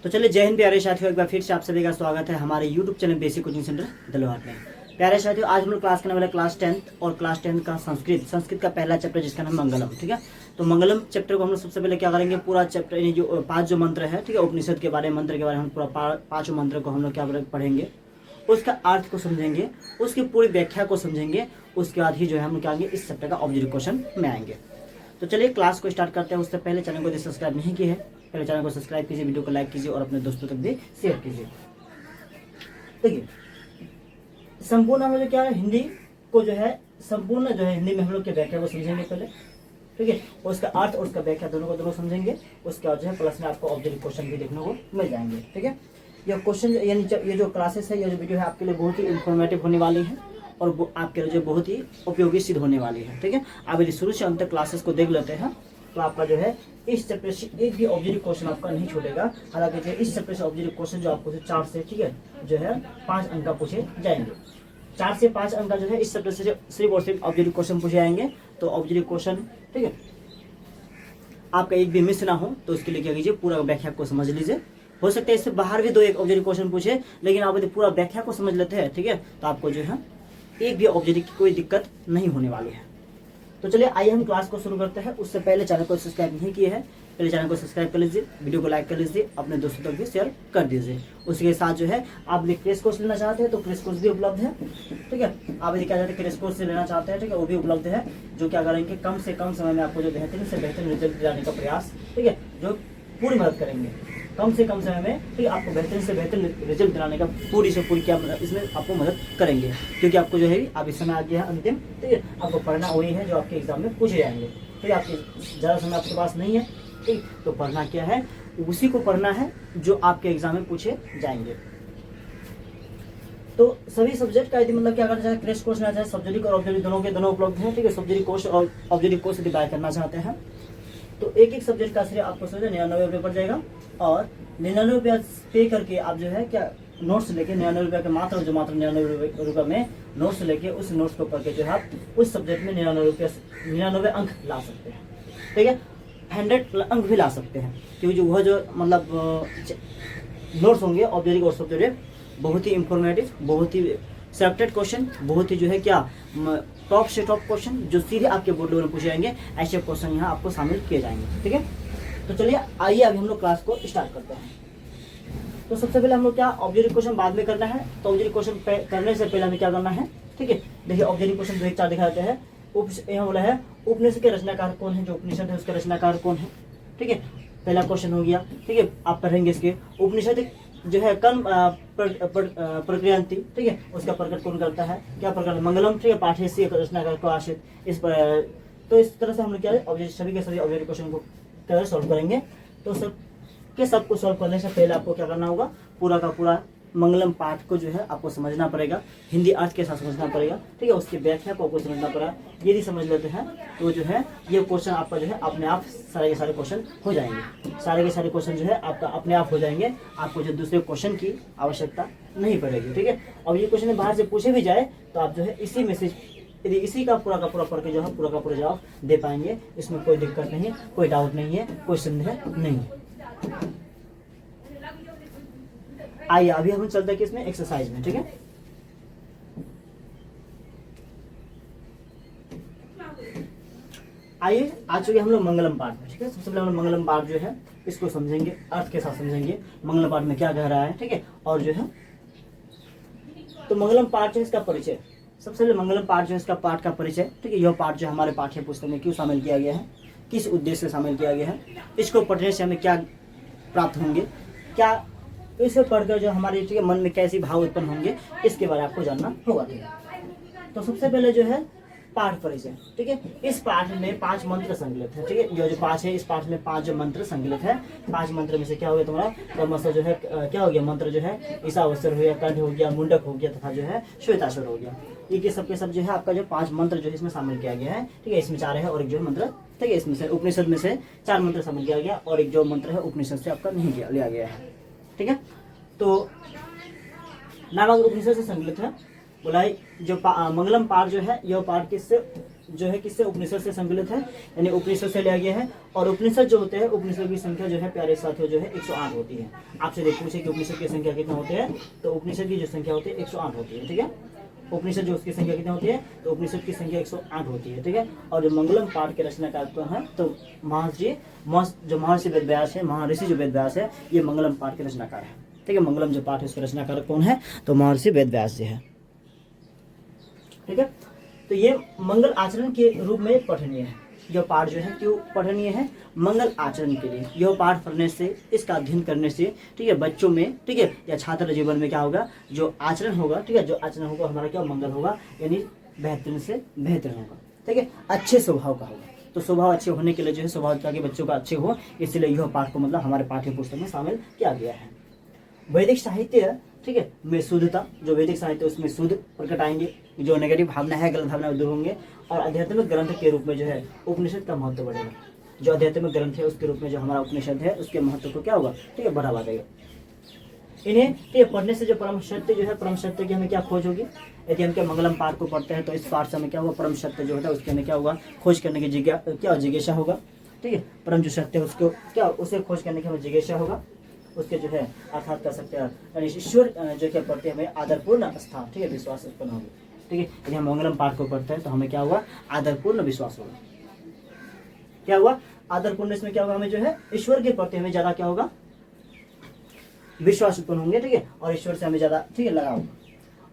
तो चलिए, जय हिंद प्यारे साथियों, एक बार फिर से आप सभी का स्वागत है हमारे YouTube channel basic coaching centre Dalwat में। प्यारे साथियों, आज हम लोग क्लास करने वाले क्लास 10th और क्लास 10th का संस्कृत का पहला चैप्टर जिसका नाम मंगलम। ठीक है, तो मंगलम चैप्टर को हम लोग सबसे पहले क्या करेंगे, पूरा चैप्टर यानी जो 5 जो मंत्र है, ठीक है, उपनिषद के बारे में, मंत्र के बारे में हम पूरा 5 मंत्र को हम लोग क्या पढ़ेंगे, उसका अर्थ को समझेंगे, उसकी पूरी व्याख्या को समझेंगे। उसके बाद ही जो है हम क्या आएंगे, इस चैप्टर का ऑब्जेक्टिव क्वेश्चन में आएंगे। तो चलिए क्लास को स्टार्ट करते हैं। उससे पहले चैनल को सब्सक्राइब नहीं किए हैं, पहले चैनल को सब्सक्राइब कीजिए, वीडियो को लाइक कीजिए और अपने दोस्तों तक भी शेयर कीजिए। देखिए, संपूर्ण हम लोग क्या है, हिंदी को जो है संपूर्ण जो है हिंदी में हम लोग की व्याख्या को समझेंगे पहले, ठीक है, उसका अर्थ और उसका व्याख्या दोनों समझेंगे। उसके बाद जो है प्लस में आपको ऑब्जेक्टिव क्वेश्चन भी देखने को मिल जाएंगे। ठीक है, यह क्वेश्चन यानी ये जो क्लासेस है, ये जो वीडियो है आपके लिए बहुत ही इन्फॉर्मेटिव होने वाली है और आपके लिए जो बहुत ही उपयोगी सिद्ध होने वाली है। ठीक है, आप यदि शुरू से अंत तक क्लासेस को देख लेते हैं तो आपका जो है इस चैप्टर से एक भी ऑब्जेक्टिव क्वेश्चन आपका नहीं छूटेगा। हालांकि जो इस चैप्टर से ऑब्जेक्टिव क्वेश्चन जो आपको 4 से, ठीक है, जो है 5 अंक का पूछे जाएंगे। 4 से 5 अंक का जो है इस चैप्टर से सिर्फ और सिर्फ ऑब्जेक्टिव क्वेश्चन पूछे जाएंगे। तो ऑब्जेक्टिव क्वेश्चन, ठीक है, आपका एक भी मिस ना हो तो उसके लिए क्या कीजिए, पूरा व्याख्या को समझ लीजिए। हो सकता है इससे बाहर भी 2-1 ऑब्जेक्टिव क्वेश्चन पूछे, लेकिन आप यदि पूरा व्याख्या को समझ लेते हैं, ठीक है, तो आपको जो है एक भी ऑब्जेक्टिव की कोई दिक्कत नहीं होने वाली है। तो चलिए आइए हम क्लास को शुरू करते हैं। उससे पहले चैनल को सब्सक्राइब नहीं किए हैं, पहले चैनल को सब्सक्राइब कर लीजिए, वीडियो को लाइक कर लीजिए, अपने दोस्तों तक भी शेयर कर दीजिए। उसके साथ जो है आप क्रेश कोर्स लेना चाहते हैं तो क्रेश कोर्स भी उपलब्ध है। ठीक है, आप यदि क्या चाहते हैं क्रेश कोर्स से लेना चाहते हैं, ठीक है, वो भी उपलब्ध है, जो क्या करेंगे कम से कम समय में आपको जो बेहतरीन से बेहतरीन रिजल्ट दिलाने का प्रयास, ठीक है, जो पूरी मदद करेंगे कम से कम समय में, ठीक है, आपको बेहतरीन से बेहतरीन रिजल्ट दिलाने का पूरी से पूरी क्या इसमें आपको मदद करेंगे। क्योंकि आपको जो है अब इस समय आ गया है अंतिम, ठीक है, आपको पढ़ना वही है जो आपके एग्जाम में पूछे जाएंगे। ठीक है, आपके ज़्यादा समय आपके पास नहीं है, ठीक, तो पढ़ना क्या है, उसी को पढ़ना है जो आपके एग्जाम में पूछे जाएंगे। तो सभी सब्जेक्ट का यदि मतलब क्या करना चाहे, क्रैश कोर्स लेना चाहे, सब्जेक्टिव और ऑब्जेक्टिव दोनों के दोनों उपलब्ध हैं। ठीक है, सब्जेक्टिव कोर्स और ऑब्जेक्टिव कोर्स यदि बाय करना चाहते हैं तो एक सब्जेक्ट का सिर्फ आपको समझे 99 रुपये पड़ जाएगा। और 99 रुपया पे करके आप जो है क्या नोट्स लेके 99 रुपये के मात्र 99 रुपये में नोट्स लेके उस नोट्स को पढ़ के जो है आप उस सब्जेक्ट में 99 अंक ला सकते हैं। ठीक है, 100 अंक भी ला सकते हैं, क्योंकि जो वह जो मतलब नोट्स होंगे ऑब्जेक्टिव और सब्जेक्टिव बहुत ही इंफॉर्मेटिव, बहुत ही सेलेक्टेड क्वेश्चन, बहुत ही जो है क्या टॉप से टॉप क्वेश्चन जो सीधे आपके बोर्ड में पूछे जाएंगे, ऐसे क्वेश्चन यहाँ आपको शामिल किए जाएंगे। ठीक है, तो चलिए आइए अभी हम लोग क्लास को स्टार्ट करते हैं। तो सबसे पहले हम लोग क्या ऑब्जेक्टिव क्वेश्चन बाद में करना है, तो ऑब्जेक्टिव क्वेश्चन करने से पहले हमें क्या करना है, ठीक है, देखिए ऑब्जेक्टिव क्वेश्चन 2-4 दिखा देते हैं। यहाँ बोला है उपनिषद के रचनाकार कौन है, जो उपनिषद है उसका रचनाकार कौन है। ठीक है, पहला क्वेश्चन हो गया। ठीक है, आप पढ़ेंगे इसके उपनिषद जो है कर्म प्रक्रियांति, ठीक है, उसका प्रकट कौन करता है, क्या प्रकट, मंगलम, ठीक है, पाठ्यसी रचनाकार को आश्रित इस पर। तो इस तरह से हम लोग क्या है सभी के सभी ऑब्जेक्टिव क्वेश्चन को कैसे सॉल्व करेंगे। तो सबको सॉल्व करने से पहले आपको क्या करना होगा, पूरा का पूरा मंगलम पाठ को जो है आपको समझना पड़ेगा, हिंदी अर्थ के साथ समझना पड़ेगा। ठीक है, उसकी व्याख्या को आपको समझना पड़ेगा। यदि समझ लेते हैं तो जो है ये क्वेश्चन आपका जो है अपने आप सारे के सारे क्वेश्चन हो जाएंगे, सारे के सारे क्वेश्चन जो है आपका अपने आप हो जाएंगे। आपको जो दूसरे क्वेश्चन की आवश्यकता नहीं पड़ेगी। ठीक है, अब ये क्वेश्चन बाहर से पूछे भी जाए तो आप जो है इसी में से यदि इसी का पूरा पढ़ के जो है पूरा का पूरा जवाब दे पाएंगे, इसमें कोई दिक्कत नहीं है, कोई डाउट नहीं है, कोई संदेह नहीं है। आइए अभी हम चलते हैं किसमें, एक्सरसाइज में। ठीक है, आइए आ चुके हम लोग मंगलम पाठ में। ठीक है, सबसे पहले हम लोग मंगलम पाठ जो है इसको समझेंगे, अर्थ के साथ समझेंगे, मंगलम पाठ में क्या कह रहा है। ठीक है, और जो है तो मंगलम पाठ जो है इसका परिचय, सबसे पहले मंगलम पाठ जो है इसका पाठ का परिचय। ठीक है, यह पाठ जो हमारे पाठ्य पुस्तक में क्यों शामिल किया गया है, किस उद्देश्य से शामिल किया गया है, इसको पढ़ने से हमें क्या प्राप्त होंगे, क्या इसे पढ़कर जो हमारे मन में कैसी भाव उत्पन्न होंगे, इसके बारे में आपको जानना होगा। तो सबसे पहले जो है पाठ परिचय। ठीक है, इस पाठ में 5 मंत्र संकलित है। ठीक है, जो 5 है, इस पाठ में 5 जो मंत्र संकलित है। 5 मंत्र में से क्या हो गया तुम्हारा, क्रमशः जो है क्या हो गया, मंत्र जो है ईशावास्यर हो गया, कंठ हो गया, मुंडक हो गया तथा जो है श्वेताश्वर हो गया। ये सब के सब जो है आपका जो 5 मंत्र जो है इसमें शामिल किया गया है। ठीक है, इसमें 4 है और एक जो है मंत्र, ठीक है, इसमें से उपनिषद में से 4 मंत्र शामिल किया गया और एक जो मंत्र है उपनिषद से आपका नहीं लिया गया है। ठीक है, तो नामक उपनिषद से संकलित है। बोला जो मंगलम पाठ जो है यह पाठ किससे जो है किससे, उपनिषद से संकलित है, यानी उपनिषद से लिया गया है। और उपनिषद जो होते हैं, उपनिषद की संख्या जो है प्यारे साथियों जो है 108 होती है। आपसे देख पूछे कि उपनिषद की संख्या कितना होती है, तो उपनिषद की जो संख्या होती है 108 होती है। ठीक है, उपनिषद जो उसकी संख्या कितनी होती है, तो उपनिषद की संख्या 108 होती है। ठीक है, और जो मंगलम पाठ के रचनाकार कौन है, तो महर्षि वेदव्यास है, महर्षि जो वेदव्यास है ये मंगलम पाठ के रचनाकार है। ठीक है, मंगलम जो पाठ है उसके रचनाकार कौन है, तो महर्षि वेदव्यास जी है। ठीक है, तो ये मंगल आचरण के रूप में पठनीय है। यह पाठ जो है क्यों पठनीय है, मंगल आचरण के लिए। यह पाठ पढ़ने से, इसका अध्ययन करने से, ठीक है, बच्चों में, ठीक है, या छात्र जीवन में क्या होगा, जो आचरण होगा, ठीक है, जो आचरण होगा हमारा क्या मंगल होगा, यानी बेहतरीन से बेहतर होगा। ठीक है, अच्छे स्वभाव का होगा। तो स्वभाव अच्छे होने के लिए जो है, स्वभाव ताकि बच्चों का अच्छे हो, इसलिए यह पाठ को मतलब हमारे पाठ्य पुस्तक में शामिल किया गया है। वैदिक साहित्य, ठीक है, में शुद्धता, जो वैदिक साहित्य उसमें शुद्ध प्रकट आएंगे, जो नेगेटिव भावना है, गलत भावना दूर होंगे, और आध्यात्मिक ग्रंथ के रूप में जो है उपनिषद का महत्व बढ़ेगा। जो आध्यात्मिक ग्रंथ है उसके रूप में जो हमारा उपनिषद है उसके महत्व को क्या होगा, ठीक है, बढ़ावा देगा। इन्हें ये पढ़ने से जो परम सत्य जो है, परम सत्य की हमें क्या खोज होगी। यदि हम क्या मंगलम पाठ को पढ़ते हैं तो इस पाठ से हमें क्या होगा, परम सत्य जो होता है उसके हमें क्या होगा, खोज करने की जिज्ञासा होगा। ठीक है, परम जो सत्य है उसको क्या, उसे खोज करने की हमें जिज्ञासा होगा। उसके जो है अर्थात कर सकते हैं ईश्वर जो क्या पढ़ते हैं हमें आदरपूर्ण आस्था, ठीक है, विश्वास उत्पन्न होगी। ठीक है, यदि हम मंगलम पाठ को पढ़ते हैं तो हमें क्या हुआ, आदरपूर्ण विश्वास होगा। क्या हुआ, आदरपूर्ण, इसमें क्या होगा, हमें जो है ईश्वर के प्रति हमें ज्यादा क्या होगा, विश्वास उत्पन्न होंगे। ठीक है, और ईश्वर से हमें ज्यादा, ठीक है, लगाव होगा।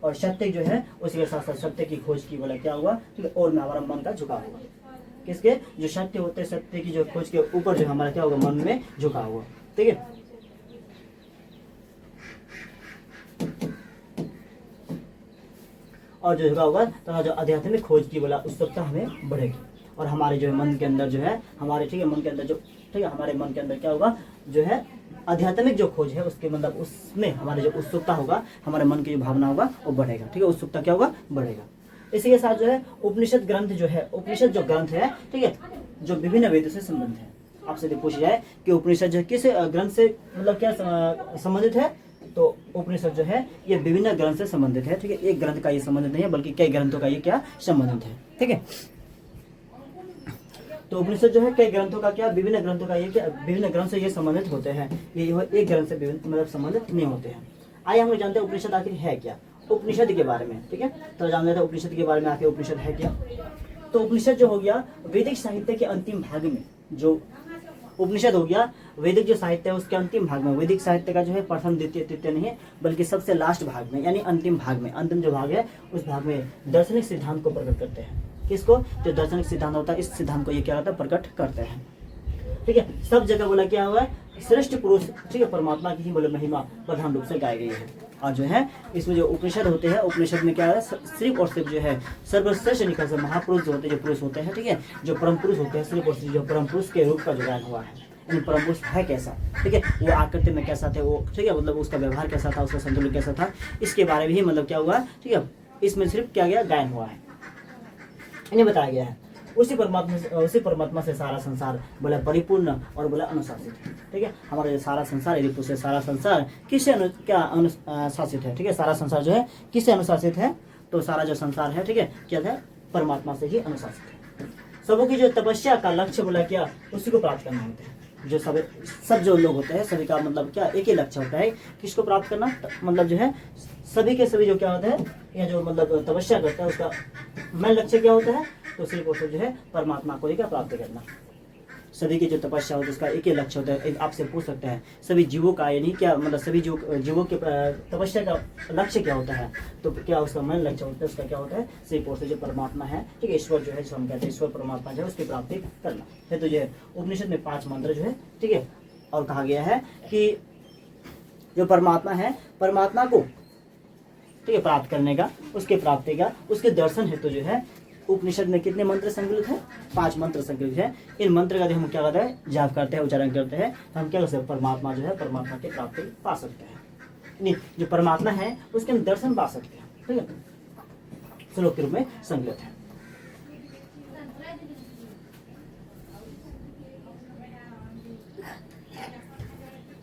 और सत्य जो है उसके साथ साथ सत्य की खोज की बोला क्या हुआ, ठीक है, और में हमारा मन का झुकाव होगा। किसके, जो सत्य होते हैं, सत्य की जो खोज के ऊपर जो हमारा क्या होगा, मन में झुकाव होगा। ठीक है, और जो होगा तो जो आध्यात्मिक खोज की बोला उत्सुकता हमें बढ़ेगी। और हमारे जो मन के अंदर जो है, हमारे, ठीक है, मन के अंदर जो, ठीक है, हमारे मन के अंदर क्या होगा, जो है आध्यात्मिक जो खोज है उसके मतलब उसमें हमारे जो उत्सुकता होगा, हमारे मन की जो भावना होगा वो बढ़ेगा। ठीक है, उत्सुकता क्या होगा, बढ़ेगा। इसी के साथ जो है उपनिषद ग्रंथ जो है, उपनिषद जो ग्रंथ है, ठीक है, जो विभिन्न वेदों से संबंधित है। आपसे यदि पूछा जाए कि उपनिषद जो किस ग्रंथ से मतलब क्या संबंधित है, तो उपनिषद जो है ये विभिन्न ग्रंथ से संबंधित है। ठीक है, एक ग्रंथ का ये संबंधित नहीं है बल्कि कई ग्रंथों का ये क्या संबंधित है। ठीक है, तो उपनिषद जो है कई ग्रंथों का क्या, विभिन्न ग्रंथों का ये क्या, विभिन्न ग्रंथ से ये संबंधित होते हैं। ये एक ग्रंथ से विभिन्न मतलब संबंधित नहीं होते हैं। आइए हम लोग जानते हैं उपनिषद आखिर है क्या, उपनिषद के बारे में। ठीक है, तो जान लेते हैं उपनिषद के बारे में, आखिर उपनिषद है क्या। तो उपनिषद जो हो गया वैदिक साहित्य के अंतिम भाग में, जो उपनिषद हो गया वैदिक जो साहित्य है उसके अंतिम भाग में। वैदिक साहित्य का जो है प्रथम द्वितीय तृतीय नहीं है बल्कि सबसे लास्ट भाग में, यानी अंतिम भाग में, अंतिम जो भाग है उस भाग में दार्शनिक सिद्धांत को प्रकट करते हैं। किसको, जो दार्शनिक सिद्धांत होता है, इस सिद्धांत को ये क्या होता है, प्रकट करते हैं। ठीक है, सब जगह बोला क्या हुआ है, श्रेष्ठ पुरुष, ठीक है, परमात्मा की ही बोले महिमा प्रधान रूप से गाई गई है। और जो है इसमें जो उपनिषद होते हैं, उपनिषद में क्या है, सिर्फ और सिर्फ जो है सर्वश्रेष्ठ निकल से महापुरुष जो होते हैं, जो पुरुष होते हैं, ठीक है, जो परम पुरुष होते हैं, सिर्फ और सिर्फ जो परम पुरुष के रूप का जो गायन हुआ है, यानी परम पुरुष है कैसा, ठीक है, वो आकृति में कैसा थे वो, ठीक है, मतलब उसका व्यवहार कैसा था, उसका संतुलन कैसा था, इसके बारे में ही मतलब क्या हुआ, ठीक है, इसमें सिर्फ क्या गया, गायन हुआ है, इन्हें बताया गया है। उसी परमात्मा से सारा संसार बोला परिपूर्ण और बोला अनुशासित है। ठीक है, हमारा जो सारा संसार, यदि पूछे सारा संसार किससे अनुशासित है, ठीक है, सारा संसार जो है किससे अनुशासित है, तो सारा जो संसार है, ठीक है, क्या है, परमात्मा से ही अनुशासित है। सबों की जो तपस्या का लक्ष्य बोला क्या, उसी को प्राप्त करना होता है। जो सब जो लोग होते हैं सभी का मतलब क्या, एक ही लक्ष्य होता है, किसको प्राप्त करना, मतलब जो है सभी के सभी जो क्या होता है, या जो मतलब तपस्या करता है उसका मेन लक्ष्य क्या होता है, तो सिर्फ और सिर्फ जो है परमात्मा को ही क्या प्राप्त करना। सभी की जो तपस्या होती है उसका एक ही लक्ष्य होता है। आपसे पूछ सकते हैं सभी जीवों का, यानी क्या मतलब सभी जीवों के तपस्या का लक्ष्य क्या होता है, तो क्या उसका मेन लक्ष्य होता है, उसका क्या होता है, सिर्फ और सिर्फ जो परमात्मा है, ठीक है, ईश्वर जो है, जो हम कहते हैं ईश्वर परमात्मा जो है उसकी प्राप्ति करना है। तो जो है उपनिषद में 5 मंत्र जो है, ठीक है, और कहा गया है कि जो परमात्मा है, परमात्मा को, ठीक है, प्राप्त करने का, उसके प्राप्ति का, उसके दर्शन हेतु जो है उपनिषद में कितने मंत्र संकलित है, 5 मंत्र संकलित है। इन मंत्र का हम क्या करते हैं, जाप करते हैं, उच्चारण करते हैं, तो हम क्या कर सकते हैं, परमात्मा जो है, परमात्मा की प्राप्ति पा सकते हैं, नहीं जो परमात्मा है उसके हम दर्शन पा सकते हैं। ठीक है, श्लोक के रूप में संकलित है।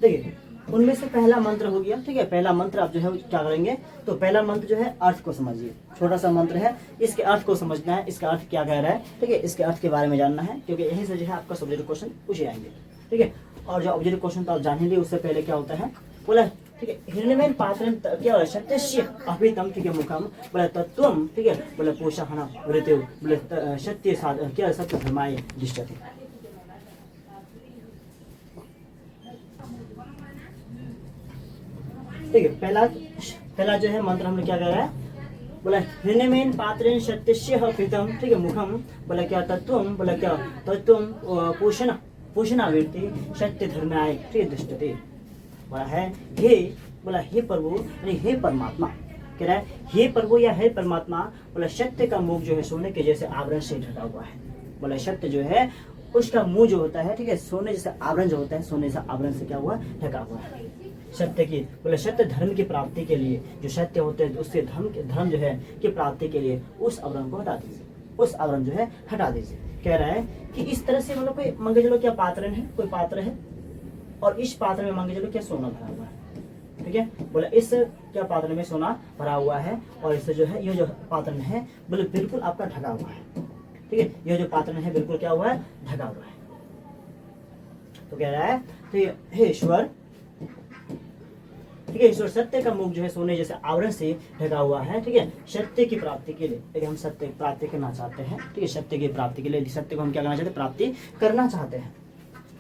देखिए उनमें से पहला मंत्र हो गया, ठीक है। पहला मंत्र आप जो है क्या करेंगे, तो पहला मंत्र जो है अर्थ को समझिए, छोटा सा मंत्र है, इसके अर्थ को समझना है, इसका अर्थ क्या कह रहा है, ठीक है, इसके अर्थ के बारे में जानना है, क्योंकि यही से जो है आपका सब्जेक्ट क्वेश्चन पूछे जाएंगे, ठीक है। और जो ऑब्जेक्टिव क्वेश्चन तो आप जान ही लिए, उससे पहले क्या होता है बोला, ठीक है, हिरण्यमेन पात्रं क्या सत्यस्य अभितम, ठीक है, मुखम बोला तत्वम, ठीक है, बोला पोषाहन वृत्ति बोले सत्य साध क्या सत्य धर्माय दृष्टते। ठीक है, पहला जो है मंत्र हमने क्या कह रहा है, बोला हिरण्यमेन पात्रेण सत्यस्य अभितम, ठीक है, मुखम बोला क्या तत्वम, बोला क्या तत्वम पोषणावृत्ति सत्य धर्माय, ठीक है, दृष्टते। बोला है बोला हे प्रभु यानी हे परमात्मा, कह रहा है हे प्रभु या हे परमात्मा, बोला सत्य का मुख जो है सोने के जैसे आवरण से ढका हुआ है। बोला सत्य जो है उसका मुंह जो होता है, ठीक है, सोने जैसे आवरण जो होता है, सोने जैसा आवरण से क्या हुआ, ढका हुआ है। सत्य की बोले सत्य धर्म की प्राप्ति के लिए जो सत्य होते हैं उससे धर्म जो है की प्राप्ति के लिए उस आवरण को हटा दीजिए, उस आवरण जो है हटा दीजिए। कह रहा है कि इस तरह से मतलब कोई मंगे चलो क्या पात्र है, कोई पात्र है और इस पात्र में मंगे चलो क्या सोना भरा हुआ है, ठीक है, बोले इस क्या पात्र में सोना भरा हुआ है और इससे जो है ये जो पात्र है बोले बिल्कुल आपका ढका हुआ है, ठीक है, ये जो पात्र है बिल्कुल क्या हुआ है, ढका हुआ है। तो कह रहा है हे ईश्वर, ठीक है, ईश्वर सत्य का मुख जो है सोने जैसे आवरण से ढका हुआ है, ठीक है, सत्य की प्राप्ति के लिए, ठीक है, हम सत्य की प्राप्ति करना चाहते हैं, ठीक है, सत्य की प्राप्ति के लिए सत्य को हम क्या करना चाहते हैं, प्राप्ति करना चाहते हैं,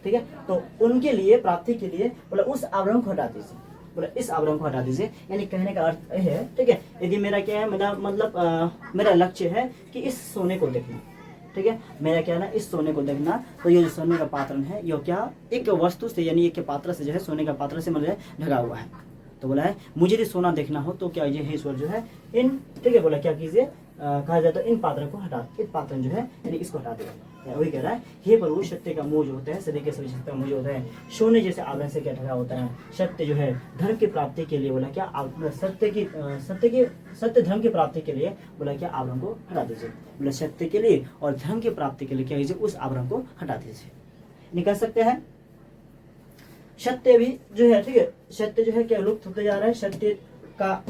ठीक है। तो उनके लिए प्राप्ति के लिए बोला उस आवरण को हटा दीजिए, बोला इस आवरण को हटा दीजिए, यानी कहने का अर्थ है, ठीक है, यदि मेरा क्या है, मेरा मतलब मेरा लक्ष्य है कि इस सोने को देखना, ठीक है, मेरा क्या है ना इस सोने को देखना, तो ये जो सोने का पात्र है ये क्या एक वस्तु से यानी एक पात्र से जो है सोने का पात्र से मतलब ढका हुआ है। तो बोला है मुझे यदि सोना देखना हो तो क्या ये है ईश्वर जो है इन, ठीक है, बोला क्या कीजिए, कहा जाए तो इन पात्र को हटा, इस पात्र जो है यानी इसको हटा देगा। वही कह रहा है हे प्रभु सत्य का मुंह जो होता है, सत्य के सभी सत्य का मुंह जो होता है सोने जैसे आवरण से क्या ढका होता है, सत्य जो है धर्म की प्राप्ति के लिए बोला क्या सत्य धर्म की प्राप्ति के लिए बोला क्या आवरण को हटा दीजिए, बोला सत्य के लिए और धर्म की प्राप्ति के लिए क्या कीजिए उस आवरण को हटा दीजिए। निकल सकते हैं सत्य भी जो है, ठीक है, सत्य जो है क्या लुप्त होते जा रहा है, सत्य का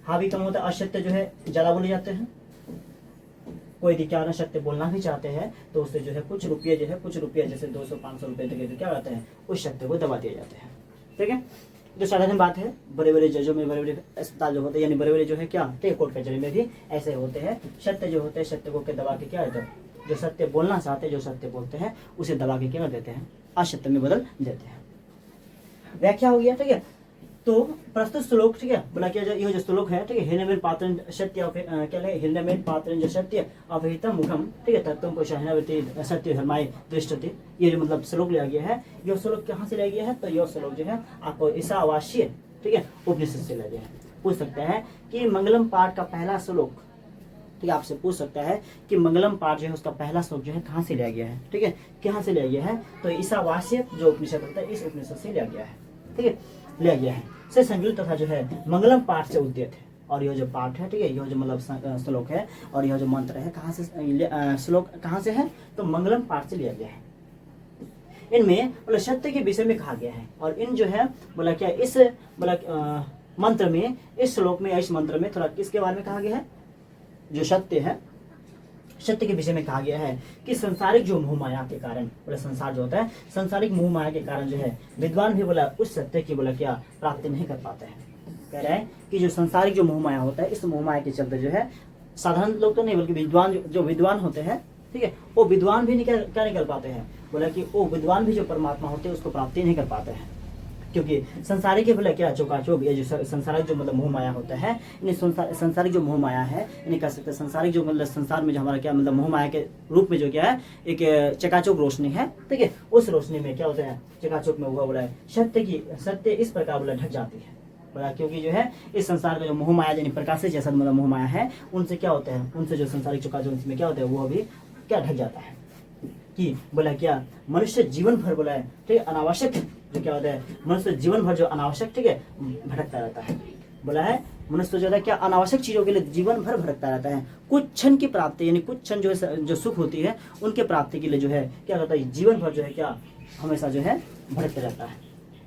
हावी कम होता है, असत्य जो है ज्यादा बोले जाते हैं। कोई यदि क्या सत्य बोलना भी चाहते हैं तो उससे जो है कुछ रुपये जैसे 200-500 रुपये तक क्या करते हैं उस सत्य को दबा दिए जाते हैं, ठीक है। जो साधारण बात है, बड़े बड़े जजों में बड़े बड़े अस्पताल जो होते हैं यानी बड़े बड़े जो है क्या, ठीक है, कोर्ट कचहरी में भी ऐसे होते हैं, सत्य जो होते हैं सत्य को दबा के क्या होता है, जो सत्य बोलना चाहते हैं जो सत्य बोलते हैं उसे दबा के क्या कर देते हैं, असत्य में बदल देते हैं। व्याख्या हो गया, ठीक है। तो प्रस्तुत श्लोक, ठीक है, बोला क्या ये जो श्लोक है, ठीक है, हिरण्यमेन पात्रं सत्य क्या है, हिरण्यमेन पात्रं सत्य अभिहितं मुखम, ठीक है, तत्वं पोषणावृत्ति सत्य धर्माय दृष्टते। ये जो मतलब श्लोक लिया गया है, यह श्लोक कहाँ से लिया गया है, तो यह श्लोक जो है आपको ईशावास्य, ठीक है, उपनिषद से लिया गया है। पूछ सकते हैं कि मंगलम पाठ का पहला श्लोक, ठीक है, आपसे पूछ सकता है कि मंगलम पाठ जो है उसका पहला श्लोक जो है कहाँ से लिया गया है, ठीक है, कहाँ से लिया गया है, तो ईशावास्य जो उपनिषद होता है इस उपनिषद से लिया गया है, ठीक है, लिया गया है, से संयुक्त तथा जो है मंगलम पाठ से उद्यत है। और यह जो पाठ है, ठीक है, यह जो मतलब श्लोक है और यह जो मंत्र है कहाँ से श्लोक कहाँ से है, तो मंगलम पाठ से लिया गया है। इनमें बोला सत्य के विषय में कहा गया है और इन जो है बोला क्या इस बोला मंत्र में, इस श्लोक में, इस मंत्र में थोड़ा किसके बारे में कहा गया है, जो सत्य है, सत्य के विषय में कहा गया है कि संसारिक जो मोह माया के कारण, बोला संसार जो होता है संसारिक मोह माया के कारण जो है विद्वान भी बोला उस सत्य की बोला क्या प्राप्ति नहीं कर पाते हैं। कह रहा है कि जो संसारिक जो मोह माया होता है इस मोह माया के चलते जो है साधारण लोग तो नहीं बल्कि विद्वान जो विद्वान होते हैं, ठीक है, वो विद्वान भी क्या नहीं कर पाते हैं, बोला कि वो विद्वान भी जो परमात्मा होते हैं उसको प्राप्ति नहीं कर पाते हैं, क्योंकि संसारिक के बोले क्या चौकाचौक ये जो संसारिक जो मतलब मोह माया होता है, यानी संसारिक जो मोह माया है, यानी कह सकते हैं संसारिक जो मतलब संसार में जो हमारा क्या मतलब मोह माया के रूप में जो क्या है एक चकाचौक रोशनी है, ठीक है, उस रोशनी में क्या होता है चकाचौक में हुआ बोला है सत्य इस प्रकार बोला ढक जाती है, बोला क्योंकि जो है इस संसार का जो मोह माया यानी प्रकाश जैसा मतलब मोह माया है उनसे क्या होता है, उनसे जो संसारिक चकाचौक में क्या होता है वो भी क्या ढक जाता है कि बोला क्या मनुष्य जीवन भर बोला है, ठीक है, अनावश्यक जो क्या होता है मनुष्य जीवन भर जो अनावश्यक, ठीक है, भटकता रहता है। बोला है मनुष्य जो है क्या अनावश्यक चीजों के लिए जीवन भर भटकता रहता है, कुछ क्षण की प्राप्ति यानी कुछ क्षण जो है जो सुख होती है उनके प्राप्ति के लिए जो है क्या होता है जीवन भर जो है क्या हमेशा जो है भटकता रहता है।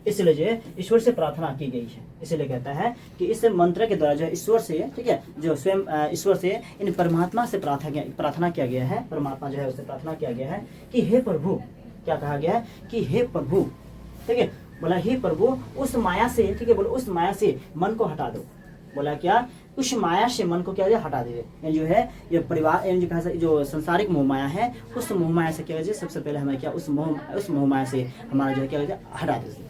इसलिए जो है ईश्वर से प्रार्थना की गई है। इसलिए कहता है कि इस मंत्र के द्वारा जो है ईश्वर से, ठीक है, जो स्वयं ईश्वर से इन परमात्मा से प्रार्थना किया गया है, परमात्मा जो है उससे प्रार्थना किया गया है कि हे प्रभु, क्या कहा गया है कि हे प्रभु, ठीक है, बोला हे प्रभु उस माया से, ठीक है, बोला उस माया से मन को हटा दो। बोला क्या, उस माया से मन को क्या हटा दे, यानी जो है ये परिवार, यानी जो संसारिक मोह माया है, उस मोह माया से क्या कीजिए, सबसे पहले हमें क्या उस मोह माया से हमारा जो है क्या कीजिए, हटा दीजिए,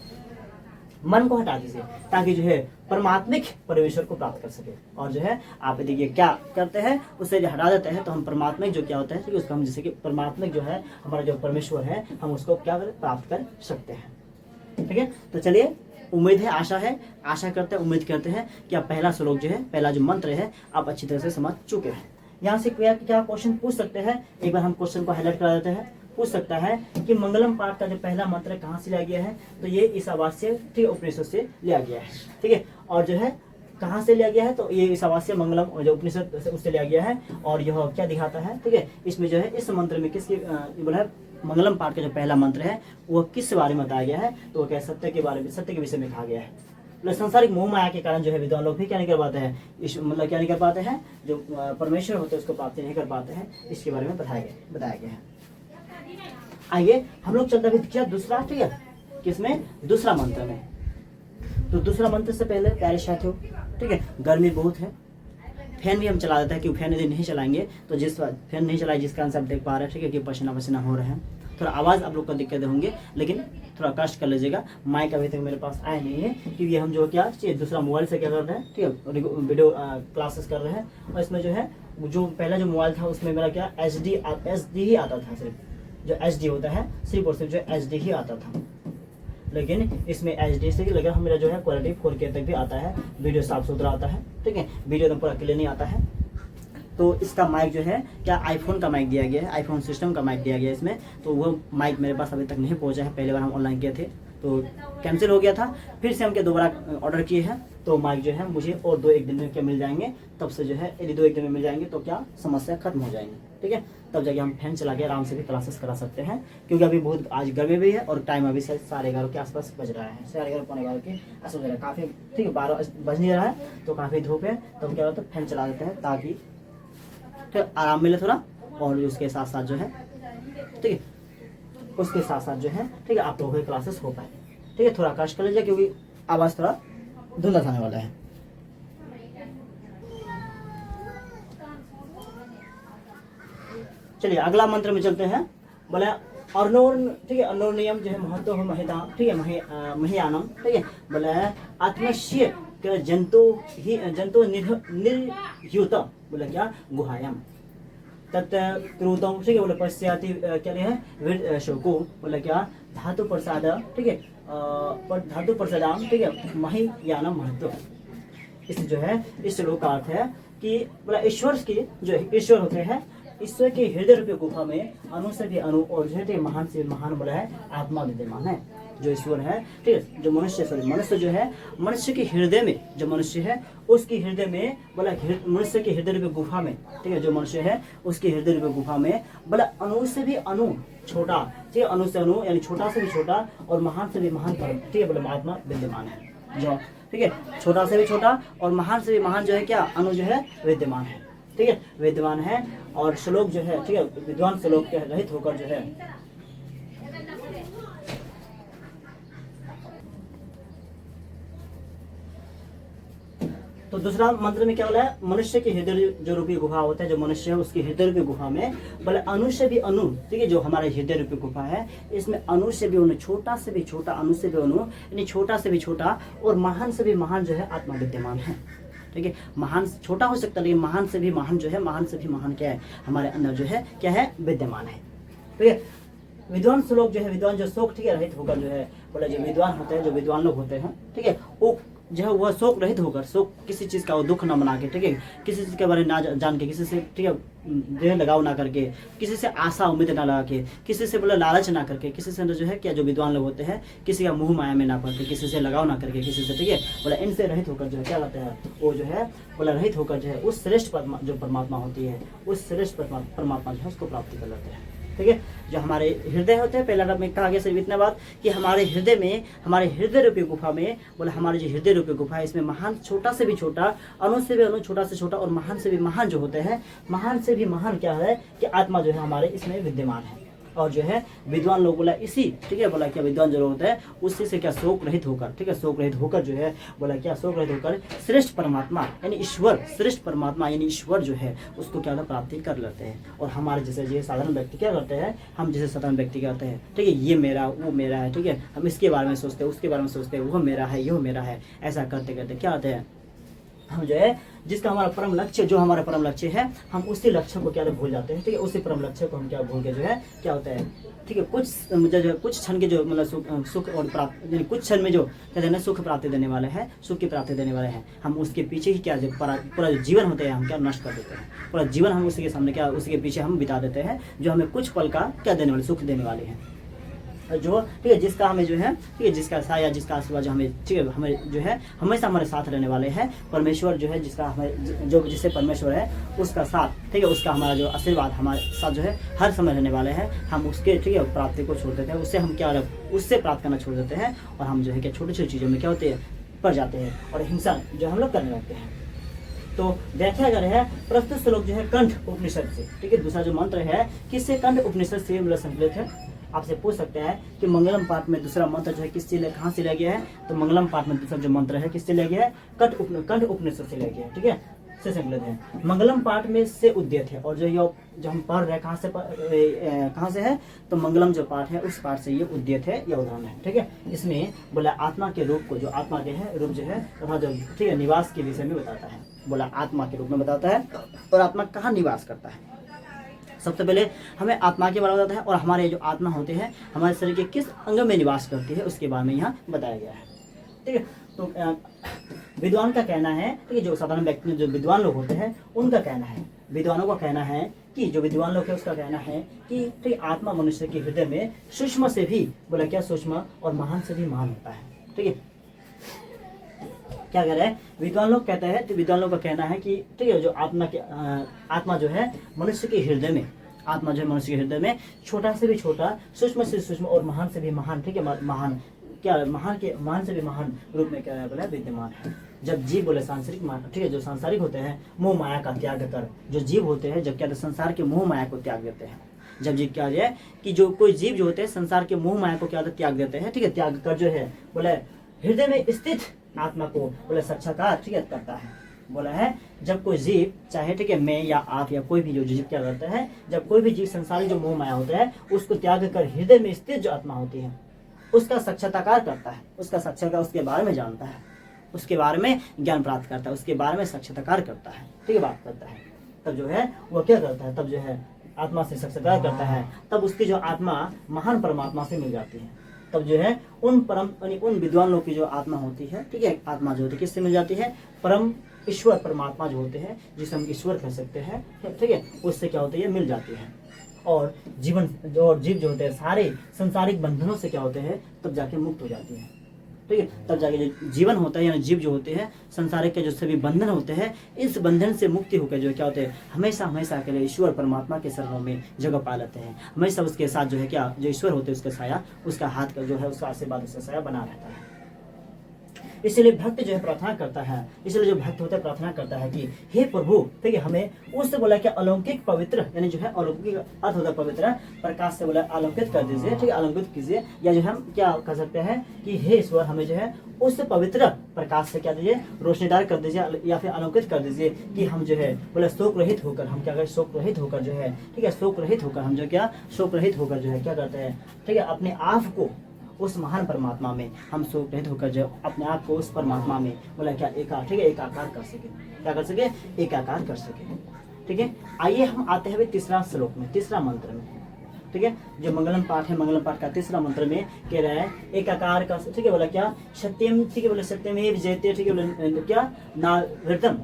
मन को हटा दीजिए, ताकि जो है परमात्मिक परमेश्वर को प्राप्त कर सके। और जो है आप देखिए क्या करते हैं, उससे जो हटा देते हैं तो हम परमात्मिक जो क्या होता है, ठीक है, उसको हम जैसे कि परमात्मिक जो है हमारा जो परमेश्वर है, हम उसको क्या प्राप्त कर सकते हैं। ठीक है, तो चलिए, उम्मीद है, आशा करते हैं, उम्मीद करते हैं कि आप पहला श्लोक जो है, पहला जो मंत्र है, आप अच्छी तरह से समझ चुके हैं। यहाँ से क्या क्वेश्चन पूछ सकते हैं, एक बार हम क्वेश्चन को हाईलाइट करा देते हैं। पूछ सकता है कि मंगलम पाठ का जो पहला मंत्र कहाँ से लिया गया है, तो ये ईशावास्य, ठीक है, उपनिषद से लिया गया है। ठीक है, और जो है कहाँ से लिया गया है, तो ये ईशावास्य मंगलम जो उपनिषद से उससे लिया गया है। और यह क्या दिखाता है, ठीक है, इसमें जो है इस मंत्र में किसकी बोला है, मंगलम पाठ का जो पहला मंत्र है वो किस बारे में बताया गया है, तो वो क्या सत्य के बारे में, सत्य के विषय में कहा गया है। मतलब संसारिक मोह माया के कारण जो है विद्वान लोग भी क्या नहीं कर पाते हैं, मतलब क्या नहीं कर पाते हैं, जो परमेश्वर होते हैं उसको प्राप्ति नहीं कर पाते हैं, इसके बारे में बताया गया है। आइए हम लोग चलते हैं दूसरा, ठीक है, किसमें, दूसरा मंत्र में। तो दूसरा मंत्र से पहले प्यारे साथियों, ठीक है, गर्मी बहुत है, फैन भी हम चला देते हैं, क्योंकि फैन यदि नहीं चलाएंगे तो फैन नहीं चलाए जिस कारण से आप देख पा रहे हैं, ठीक है, कि पसीना हो रहे हैं, थोड़ा आवाज़ आप लोग को दिक्कत होंगे, लेकिन थोड़ा कष्ट कर लीजिएगा। माइक अभी तक मेरे पास आया नहीं है, क्योंकि हम जो क्या दूसरा मोबाइल से क्या कर रहे हैं, ठीक है, वीडियो क्लासेस कर रहे हैं। और इसमें जो है जो पहला जो मोबाइल था उसमें मेरा क्या HD ही आता था, सिर्फ जो HD होता है सिर्फ और सिर्फ जो HD ही आता था, लेकिन इसमें HD से लगा मेरा जो है क्वालिटी 4K तक भी आता है, वीडियो साफ सुथरा आता है, ठीक है, वीडियो एकदम पूरा क्लियर नहीं आता है। तो इसका माइक जो है क्या आईफोन का माइक दिया गया है, आईफोन सिस्टम का माइक दिया गया है इसमें, तो वो माइक मेरे पास अभी तक नहीं पहुंचा है। पहले बार हम ऑनलाइन किए थे तो कैंसिल हो गया था, फिर से हम क्या दोबारा ऑर्डर किए हैं, तो माइक जो है मुझे और 2-1 दिन में क्या मिल जाएंगे, तब से जो है यदि 2-1 दिन में मिल जाएंगे तो क्या समस्या खत्म हो जाएंगी। ठीक है, तब जाके हम फैन चला के आराम से भी क्लासेस करा सकते हैं, क्योंकि अभी बहुत आज गर्मी भी है और टाइम अभी शायद 11:30 के आसपास बज रहा है, 11:30 पौने 11 के आसपास बज रहा है, काफ़ी, ठीक है, 12 बज नहीं रहा है, तो काफ़ी धूप है, तो क्या होता है फैन चला देते हैं ताकि तो आराम मिले थोड़ा। और उसके साथ साथ जो है, ठीक है, उसके साथ साथ जो है, ठीक है, आप लोगों की क्लासेस हो पाए। ठीक है, थोड़ा कष्ट कर लीजिए, क्योंकि आवाज़ थोड़ा धुंधला आने वाला है। चलिए अगला मंत्र में चलते हैं। बोले अर्णोर्न, ठीक है, अर्णोर्नियम जो है महत्व हो महिता, ठीक है, महियानम, ठीक है, बोले आत्मश्य जंतु निर्युत, बोले क्या गुहायम तत्कृतम, ठीक है, बोले पश्चाति क्या है शोको, बोले क्या धातु प्रसाद, ठीक है, धातु प्रसादाम, ठीक है, महियानम महत्व। इस जो है इस श्लोक का अर्थ है कि बोला ईश्वर की जो ईश्वर होते हैं, ईश्वर के हृदय रूपी गुफा में अणु से भी अणु और जो है महान से महान बोला है आत्मा विद्यमान है, जो ईश्वर है, ठीक है, जो मनुष्य जो है, मनुष्य के हृदय में जो मनुष्य है उसकी हृदय में बोला मनुष्य के हृदय रूपी गुफा में, ठीक है, जो मनुष्य है उसके हृदय रूपी गुफा में बोला अणु से भी अणु छोटा, ठीक है, अणु से अणु यानी छोटा से भी छोटा और महान से भी महान, ठीक है, बोला आत्मा विद्यमान है, जो, ठीक है, छोटा से भी छोटा और महान से भी महान जो है क्या अणु जो है विद्यमान है, ठीक है, विद्यमान है। और श्लोक जो है, ठीक है, विद्वान श्लोक के रहित होकर जो है, तो दूसरा मंत्र में क्या बोला है, मनुष्य के हृदय जो रूपी गुफा होता है, जो मनुष्य है उसके हृदय रूपी गुफा में बोले अणु से भी अणु, ठीक है, जो हमारे हृदय रूपी गुफा है इसमें अणु से भी अणु, छोटा से भी छोटा, अणु से भी अणु यानी छोटा से भी छोटा और महान से भी महान जो है आत्मा विद्यमान है। ठीक है, महान छोटा हो सकता है लेकिन महान से भी महान जो है, महान से भी महान क्या है हमारे अंदर जो है क्या है विद्यमान है। ठीक है, विद्वान श्लोक जो है, विद्वान जो शोक, ठीक है, रहित होकर जो है बोला जो विद्वान होते हैं, जो विद्वान लोग होते हैं, ठीक है, वो जो है वह शोक रहित होकर, शोक किसी चीज़ का वो दुख न मना के, ठीक है, किसी चीज़ के बारे में ना जान के, किसी से, ठीक है, देह लगाव ना करके, किसी से आशा उम्मीद ना लगा के, किसी से बोला लालच ना करके, किसी से जो है क्या जो विद्वान लोग होते हैं किसी का मुंह माया में ना पड़ के, किसी से लगाव ना करके, किसी से, ठीक है, बोला इनसे रहित होकर जो है क्या करते हैं वो जो है बोला रहित होकर जो है उस श्रेष्ठ जो परमात्मा होती है, उस श्रेष्ठ परमात्मा जो है उसको प्राप्ति कर लेते हैं। ठीक है। जो हमारे हृदय होते हैं, पहला में कहा गया सिर्फ इतना बात कि हमारे हृदय में, हमारे हृदय रूपी गुफा में, बोला हमारे जो हृदय रूपी गुफा है, इसमें महान, छोटा से भी छोटा, अणु से भी अणु, छोटा से छोटा और महान से भी महान जो होते हैं, महान से भी महान क्या है कि आत्मा जो है हमारे इसमें विद्यमान है। और जो है विद्वान लोग बोला इसी, ठीक है, बोला क्या विद्वान जो होता है उसी से क्या शोक रहित होकर, ठीक है, शोक रहित होकर जो है बोला क्या शोक रहित होकर श्रेष्ठ परमात्मा यानी ईश्वर, श्रेष्ठ परमात्मा यानी ईश्वर जो है उसको क्या होता प्राप्ति कर लेते हैं। और हमारे जैसे जो साधारण व्यक्ति क्या करते हैं, हम जैसे साधारण व्यक्ति कहते हैं, ठीक है, ये मेरा वो मेरा है, ठीक है, हम इसके बारे में सोचते हैं, उसके बारे में सोचते हैं, वो मेरा है, ये मेरा है, ऐसा करते करते क्या होते हैं हम जो है जिसका हमारा परम लक्ष्य, जो हमारा परम लक्ष्य है, हम उसी लक्ष्य को क्या भूल जाते हैं, ठीक है, उसी परम लक्ष्य को हम क्या भूल के जो है क्या होता है, ठीक है, कुछ क्षण के जो मतलब सुख और प्राप्त, कुछ क्षण में जो कहते हैं ना सुख प्राप्ति देने वाले हैं, सुख की प्राप्ति देने वाले हैं, हम उसके पीछे ही क्या पूरा जो जीवन होता है हम क्या नष्ट कर देते हैं, पूरा जीवन हम उसी के सामने क्या उसी के पीछे हम बिता देते हैं, जो हमें कुछ पल का क्या देने वाले, सुख देने वाले हैं, जो ठीक है, जिसका हमें जो है, ठीक है, जिसका साया, जिसका आशीर्वाद जो हमें, ठीक है, हमें जो है हमेशा हमारे साथ रहने वाले हैं, परमेश्वर जो है जिसका हमें, जो जिससे परमेश्वर है उसका साथ, ठीक है, उसका हमारा जो आशीर्वाद हमारे साथ जो है हर समय रहने वाले हैं, हम उसके, ठीक है, प्राप्ति को छोड़ देते हैं, उससे हम क्या उससे प्राप्त करना छोड़ देते हैं, और हम जो है क्या छोटी छोटी चीज़ों में क्या होते हैं पड़ जाते हैं, और हिंसा जो हम लोग करने लगते हैं। तो व्याख्या कर रहे हैं प्रस्तुत श्लोक जो है कंठ उपनिषद से, ठीक है, दूसरा जो मंत्र है किससे, कंठ उपनिषद से मतलब संकलित है। आपसे पूछ सकते हैं कि मंगलम पाठ में दूसरा मंत्र जो है किससे कहाँ से लिया गया है, तो मंगलम पाठ में दूसरा जो मंत्र है किससे लिया गया है, कंठ उपनिषद से लिया गया है, ठीक है, से संकलित है। मंगलम पाठ में से उद्यत है, और जो हम पढ़ रहे हैं कहाँ से है, तो मंगलम जो पाठ है उस पाठ से ये उद्यत है या उदाहरण है, ठीक है। इसमें बोला आत्मा के रूप को, जो आत्मा के है रूप जो है तथा जो, ठीक है, निवास के विषय में बताता है, बोला आत्मा के रूप में बताता है, और आत्मा कहाँ निवास करता है। सबसे पहले हमें आत्मा के बारे में बताता है, और हमारे जो आत्मा होते हैं हमारे शरीर के किस अंग में निवास करती है उसके बारे में यहाँ बताया गया है, ठीक है। तो विद्वान का कहना है, ठीक है, जो साधारण व्यक्ति जो विद्वान लोग होते हैं उनका कहना है, विद्वानों का कहना है कि जो विद्वान लोग है उसका कहना है कि ठीक आत्मा मनुष्य के हृदय में सूक्ष्म से भी, बोला क्या सूक्ष्म और महान से भी महान होता है, ठीक है। क्या कह रहे हैं विद्वान लोग कहते हैं, तो विद्वान लोग का कहना है कि ठीक है, जो आत्मा जो है मनुष्य के हृदय में, आत्मा जो है मनुष्य के हृदय में छोटा से भी छोटा, सूक्ष्म से सूक्ष्म और महान से भी महान, ठीक है, महान से भी महान रूप में क्या बोला विद्यमान है। जब जीव बोले सांसारिक, ठीक है, जो सांसारिक होते हैं मोह माया का त्याग कर, जो जीव होते हैं जब क्या संसार के मोह माया को त्याग देते हैं, जब जीव क्या है कि जो कोई जीव जो होते हैं संसार के मोह माया को क्या त्याग देते हैं, ठीक है, त्याग कर जो है बोले हृदय में स्थित आत्मा को बोले साक्षात्कार, ठीक है, करता है। बोला है जब कोई जीव चाहे, ठीक है, मैं या आप या कोई भी जो जीव क्या करता है, जब कोई भी जीव संसारी जो मोह माया होता है उसको त्याग कर हृदय में स्थित जो आत्मा होती है उसका साक्षात्कार करता है, उसका साक्षात्कार, उसके बारे में जानता है, उसके बारे में ज्ञान प्राप्त करता है, उसके बारे में साक्षात्कार करता है, ठीक है, बात करता है, तब जो है वो क्या करता है, तब जो है आत्मा से साक्षात्कार करता है, तब उसकी जो आत्मा महान परमात्मा से मिल जाती है, तब जो है उन विद्वान लोग की जो आत्मा होती है, ठीक है, आत्मा जो होती है किससे मिल जाती है, परम ईश्वर परमात्मा जो होते हैं जिसे हम ईश्वर कह सकते हैं, ठीक है, उससे क्या होती है मिल जाती है। और जीवन और जीव जो होते हैं सारे संसारिक बंधनों से क्या होते हैं तब जाके मुक्त हो जाती है, ठीक है, तब जाके जो जीवन होता है यानी जीव जो होते हैं संसारिक के जो सभी बंधन होते हैं इस बंधन से मुक्ति होकर जो क्या होते हैं हमेशा हमेशा के लिए ईश्वर परमात्मा के शरणों में जगह पा लेते हैं, हमेशा उसके साथ जो है क्या जो ईश्वर होते हैं उसका साया, उसका हाथ का जो है उसका आशीर्वाद, उसका साया बना रहता है। इसलिए भक्त जो है प्रार्थना करता है, इसलिए जो भक्त होता है प्रार्थना करता है कि हे प्रभु, ठीक है, हमें उससे बोला कि अलौकिक पवित्र यानी जो है अलौकिक अर्थ होता है पवित्र, प्रकाश से बोला अलौकित कर दीजिए, ठीक है, अलौकित कीजिए, या जो हम क्या कर सकते हैं कि हे ईश्वर हमें जो है उस पवित्र प्रकाश से क्या दीजिए रोशनीदार कर दीजिए, या फिर अलौकित कर दीजिए कि हम जो है बोला शोक रहित होकर, हम क्या करें शोक रहित होकर जो है, ठीक है, शोक रहित होकर हम जो क्या शोक रहित होकर जो है क्या करते हैं, ठीक है, अपने आप को उस महान परमात्मा में हम शोक रहित होकर जो अपने आप को उस परमात्मा में बोला क्या एकाकार, ठीक है, एकाकार कर सके, क्या कर सके एकाकार कर सके, ठीक है। आइए हम आते हैं तीसरा श्लोक में, तीसरा मंत्र में, ठीक है, जो मंगलम पाठ है, मंगलम पाठ का तीसरा मंत्र में कह रहा है एकाकार का, ठीक है, बोला क्या सत्यम, ठीक है, बोले सत्यमेव जयते, ठीक है, बोले क्या ना वृतम,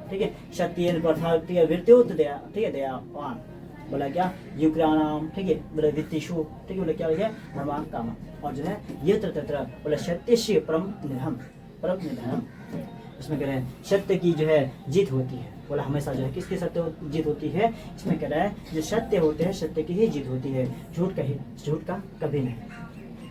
ठीक है, सत्येन प्रथा, ठीक है, वृत्योत दया, ठीक है, दयावान, बोला क्या युक्राणाम, ठीक है, बोले वित्तिषु, ठीक है, बोले क्या है धर्मान काम, और जो है यत्र तत्र बोले सत्यस्य परम निधनम, परम निधनम, इसमें कह रहे हैं सत्य की जो है जीत होती है, बोला हमेशा जो है किसकी जीत होती है, इसमें कह रहा है जो सत्य होते हैं सत्य की ही जीत होती है, झूठ का कभी नहीं।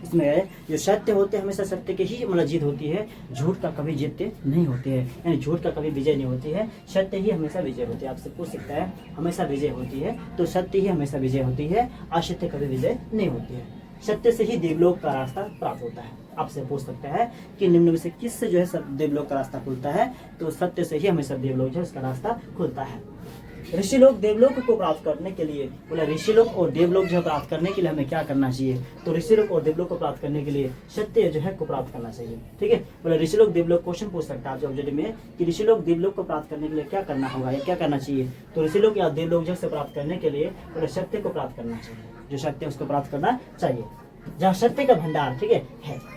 इसमें है जो सत्य होते हैं हमेशा सत्य की ही मतलब जीत होती है, झूठ का कभी जीतते नहीं होते हैं, यानी झूठ का कभी विजय नहीं होती है, सत्य ही हमेशा विजय होती है। आपसे पूछ सकता है हमेशा विजय होती है तो सत्य ही हमेशा विजय होती है, असत्य कभी विजय नहीं होती है। सत्य से ही देवलोक का रास्ता प्राप्त होता है। आपसे पूछ सकता है कि निम्न में से किससे जो है सब देवलोक का रास्ता खुलता है, तो सत्य से ही हमेशा देवलोक जो है उसका रास्ता खुलता है। ऋषि लोग देवलोक को प्राप्त करने के लिए, बोला ऋषि लोग और देवलोक जो प्राप्त करने के लिए हमें क्या करना चाहिए, तो ऋषि लोग और देवलोक को प्राप्त करने के लिए सत्य जो है को प्राप्त करना चाहिए। ठीक है, बोला ऋषि लोग देवलोक, क्वेश्चन पूछ सकता है आपसे ऑब्जेक्टिव में कि ऋषि लोग देवलोक को प्राप्त करने के लिए क्या करना होगा या क्या करना चाहिए, तो ऋषि लोग या देवलोक जो से प्राप्त करने के लिए बोला सत्य को प्राप्त करना चाहिए, जो सत्य उसको प्राप्त करना चाहिए, जहाँ सत्य का भंडार ठीक है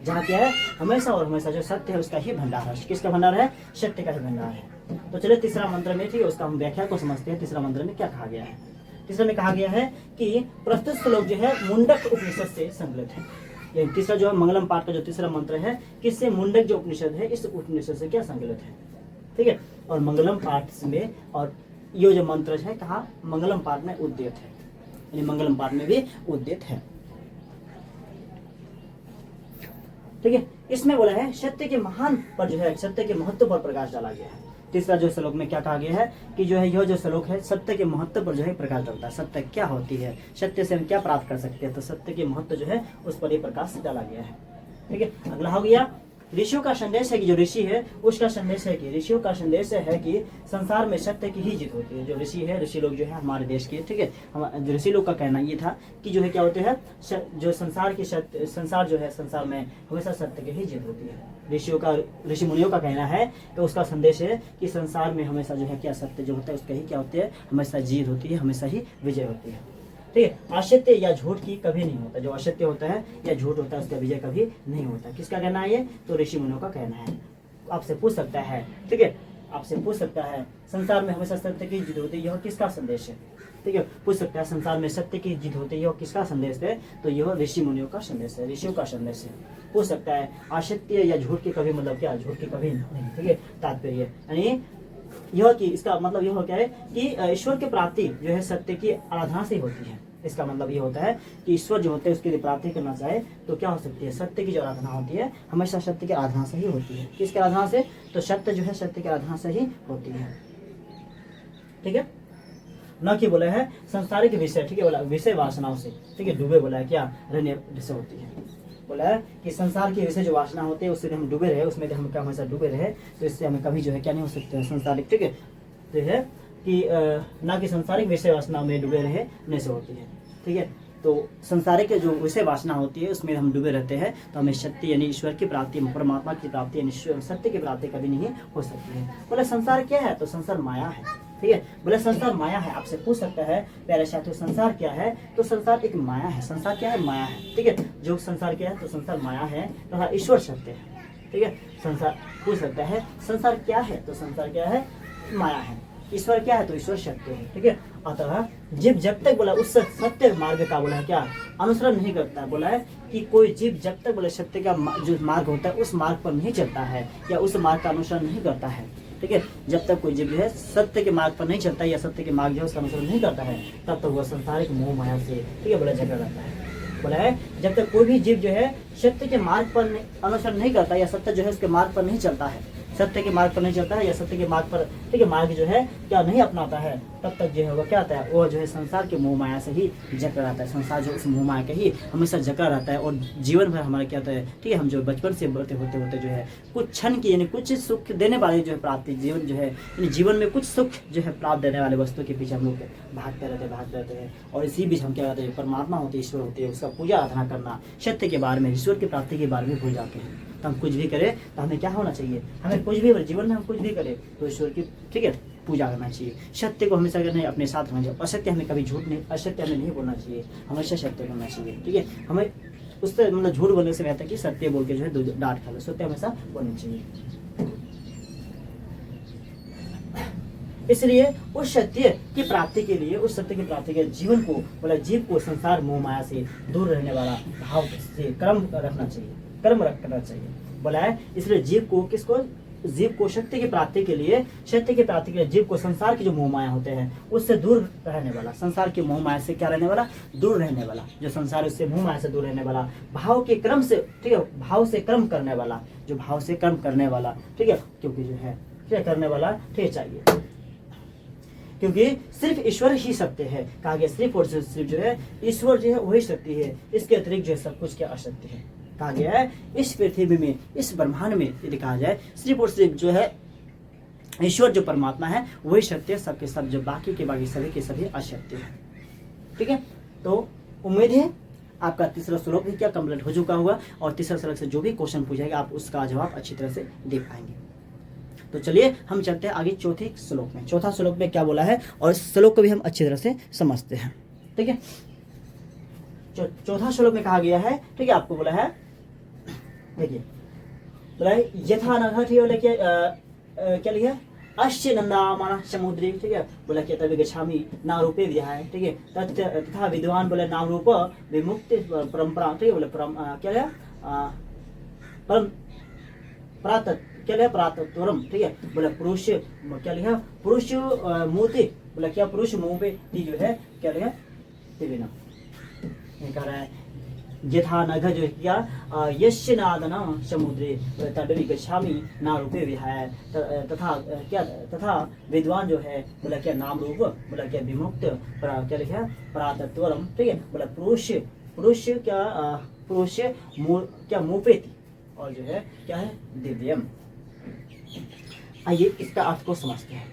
जहाँ क्या है हमेशा और हमेशा जो सत्य है उसका ही भंडार है। किसका भंडार है, सत्य का ही भंडार है। तो चलिए तीसरा मंत्र में ठीक है उसका हम व्याख्या को समझते हैं। तीसरा मंत्र में क्या कहा गया है, तीसरा में कहा गया है कि प्रस्तुत श्लोक जो है मुंडक उपनिषद से संकलित है। ये तीसरा जो है मंगलम पाठ का जो तीसरा मंत्र है किससे, मुंडक जो उपनिषद है इस उपनिषद से क्या संकलित है। ठीक है, और मंगलम पाठ में और ये जो मंत्र है कहा मंगलम पाठ में उद्यत है, यानी मंगलम पाठ में भी उद्यत है। ठीक है, इसमें बोला है सत्य के महान पर जो है सत्य के महत्व पर प्रकाश डाला गया है। तीसरा जो श्लोक में क्या कहा गया है कि जो है यह जो श्लोक है सत्य के महत्व पर जो है प्रकाश डालता है। सत्य क्या होती है, सत्य से हम क्या प्राप्त कर सकते हैं, तो सत्य के महत्व जो है उस पर ये प्रकाश डाला गया है। ठीक है, अगला हो गया ऋषियों का संदेश है कि जो ऋषि है उसका संदेश है कि ऋषियों का संदेश है कि संसार में सत्य की ही जीत होती है। जो ऋषि है, ऋषि लोग जो है हमारे देश के, ठीक है, हम ऋषि लोग का कहना ये था कि जो है क्या होते हैं जो संसार जो है संसार में हमेशा सत्य की ही जीत होती है। ऋषि मुनियों का कहना है कि उसका संदेश है कि संसार में हमेशा जो है क्या सत्य जो होता है उसका ही क्या होती है हमेशा जीत होती है, हमेशा ही विजय होती है। ठीक है, असत्य या झूठ की कभी नहीं होता, जो असत्य होता है या झूठ होता है उसका विजय कभी नहीं होता। किसका कहना है ये, तो ऋषि मुनियों का कहना है। आपसे पूछ सकता है, ठीक है, आपसे पूछ सकता है संसार में हमेशा सत्य की जीत होती है, यह किसका संदेश है। ठीक है, पूछ सकता है संसार में सत्य की जीत होती है, यह किसका संदेश है, तो यह ऋषि मुनियों का संदेश है, ऋषियों का संदेश है। पूछ सकता है असत्य या झूठ की कभी मतलब क्या, झूठ की कभी नहीं। ठीक है, तात्पर्य यानी यह कि इसका मतलब यह क्या है कि ईश्वर की प्राप्ति जो है सत्य की आराधना से होती है। इसका मतलब ये होता है कि ईश्वर जो होते हैं उसकी प्राप्ति करना चाहे तो क्या हो सकती है, सत्य की जो आराधना होती है हमेशा सत्य की आराधना से ही होती है। किसकी आराधना से, तो सत्य जो है सत्य की आराधना से ही होती है। ठीक है, न कि बोला है संसारिक विषय, ठीक है, बोला विषय वासनाओं से, ठीक है, डूबे बोला है क्या रहने से होती है। बोला है कि संसार की विषय जो वासना होती है उससे हम डूबे रहे, उसमें हम क्या हमेशा डूबे रहे, तो इससे हमें कभी जो है क्या नहीं हो सकते संसारिक। ठीक है, तो है कि ना कि संसारिक विषय वासना में डूबे रहे नहीं से होती है। ठीक है, तो संसारिक जो विषय वासना होती है उसमें हम डूबे रहते हैं तो हमें सत्य यानी ईश्वर की प्राप्ति, परमात्मा की प्राप्ति यानी सत्य की प्राप्ति कभी नहीं हो सकती है। बोले संसार क्या है, तो संसार माया है। ठीक है, बोले संसार माया है। आपसे पूछ सकता है प्यारे साथियों संसार क्या है, तो संसार एक माया है। संसार क्या है, माया है। ठीक है, जो संसार क्या है, तो संसार माया है तथा ईश्वर सत्य है। ठीक है, संसार पूछ सकता है संसार क्या है, तो संसार क्या है, माया है। ईश्वर क्या है, तो ईश्वर सत्य है। ठीक है, अतः जीव जब तक बोला उस सत्य मार्ग का बोला है क्या अनुसरण नहीं करता, बोला है कि कोई जीव जब तक बोले सत्य का जो मार्ग होता है उस मार्ग पर नहीं चलता है या उस मार्ग का अनुसरण नहीं करता है। ठीक है, जब तक कोई जीव जो है सत्य के मार्ग पर नहीं चलता या सत्य के मार्ग जो है उसका अनुसरण नहीं करता है तब तक वह संसारिक मोह माया से, ठीक है, बोला जगह रहता है। बोला है जब तक कोई भी जीव जो है सत्य के मार्ग पर अनुसरण नहीं करता या सत्य जो है उसके मार्ग पर नहीं चलता है, सत्य के मार्ग पर नहीं चलता है या सत्य के मार्ग पर, ठीक है, मार्ग जो है क्या नहीं अपनाता है, तब तक जो है वह क्या आता है, वो जो है संसार के मोह माया से ही जकड़ा रहता है। संसार जो उस मोह माया का ही हमेशा जकड़ा रहता है और जीवन भर हमारा क्या होता है, ठीक है, हम जो बचपन से बढ़ते होते होते जो है कुछ क्षण की यानी कुछ सुख देने वाले जो है प्राप्ति जीवन जो है यानी जीवन में कुछ सुख जो है प्राप्त देने वाले वस्तु के पीछे हम लोग भागते रहते हैं और इसी बीच हम क्या करते हैं, परमात्मा होते ईश्वर होते हैं उसका पूजा आराधना करना, सत्य के बारे में, ईश्वर की प्राप्ति के बारे में भूल जाते हैं। तो हम कुछ भी करें तो हमें क्या होना चाहिए, हमें कुछ भी जीवन में हम कुछ भी करें तो ईश्वर की, ठीक है, पूजा करना चाहिए। सत्य को हमेशा करना अपने साथ रखना चाहिए। असत्य हमें कभी झूठ नहीं, असत्य हमें नहीं बोलना चाहिए, हमेशा सत्य बोलना चाहिए। ठीक है, हमें उससे मतलब झूठ बोलने से बेहतर कि सत्य बोल के जो है डांट खा लो, सत्य हमेशा बोलना चाहिए। इसलिए उस सत्य की प्राप्ति के लिए, उस सत्य की प्राप्ति के जीवन को बोला जीव को संसार मोह माया से दूर रहने वाला भाव से कर्म रखना चाहिए, कर्म रखना चाहिए। बोला है इसलिए जीव को किसको जीव को शक्ति की प्राप्ति के लिए जीव को संसार की जो मोह माया होते हैं उससे दूर रहने वाला, संसार की मोह माया से क्या रहने वाला, दूर रहने वाला, जो संसार उससे मोह माया से दूर रहने वाला, भाव के क्रम से, ठीक है, भाव से कर्म करने वाला, जो भाव से कर्म करने वाला, ठीक है, क्योंकि जो है क्या करने वाला, ठीक चाहिए, क्योंकि सिर्फ ईश्वर ही सत्य है। कहा गया सिर्फ और सिर्फ जो है ईश्वर जो है वही शक्ति है, इसके अतिरिक्त जो है सब कुछ क्या अशक्ति है। कहा गया है इस पृथ्वी में, इस ब्रह्मांड में यदि कहा जाए सिर्फ और सिर्फ जो है ईश्वर जो परमात्मा है वही सत्य है, सबके सब जो बाकी के बाकी सभी के सभी अशक्ति है। ठीक है, तो उम्मीद है आपका तीसरा श्लोक भी क्या कंप्लीट हो चुका होगा और तीसरा श्लोक से जो भी क्वेश्चन पूछेगा आप उसका जवाब अच्छी तरह से दे पाएंगे। तो चलिए हम चलते हैं आगे चौथे श्लोक में। चौथा श्लोक में क्या बोला है और इस श्लोक को भी हम अच्छी तरह से समझते हैं। ठीक है, चौथा श्लोक में कहा गया है, ठीक है, आपको बोला है, देखिए बोला है यथा नघ, क्या लिखा है, अश्य नंदामाना समुद्री, ठीक है, बोला कि तभी गच्छामि नारूपे विहाय, ठीक है, तथा विद्वान बोले नाम रूप विमुक्ति परंपरा, ठीक है, बोले क्या है, परम प्रात, क्या लिखा, प्रातत्वरम, ठीक है, बोला पुरुष, क्या लिखा, पुरुष मूर्ति, बोला क्या, पुरुष मुंह पे जो है क्या लिखा, दिव्यना कह रहा है यथा नघ जो क्या, यस्य नादना समुद्रे तडवी गच्छामि नारूपे विहाय, तथा क्या, तथा विद्वान जो है बोला क्या नाम रूप, बोला क्या विमुक्त, क्या लिखा, प्रातत्वरम, ठीक है, बोला पुरुष क्या, पुरुष क्या मुपेति, और जो है क्या है दिव्यम। आइए इसका अर्थ को समझते हैं।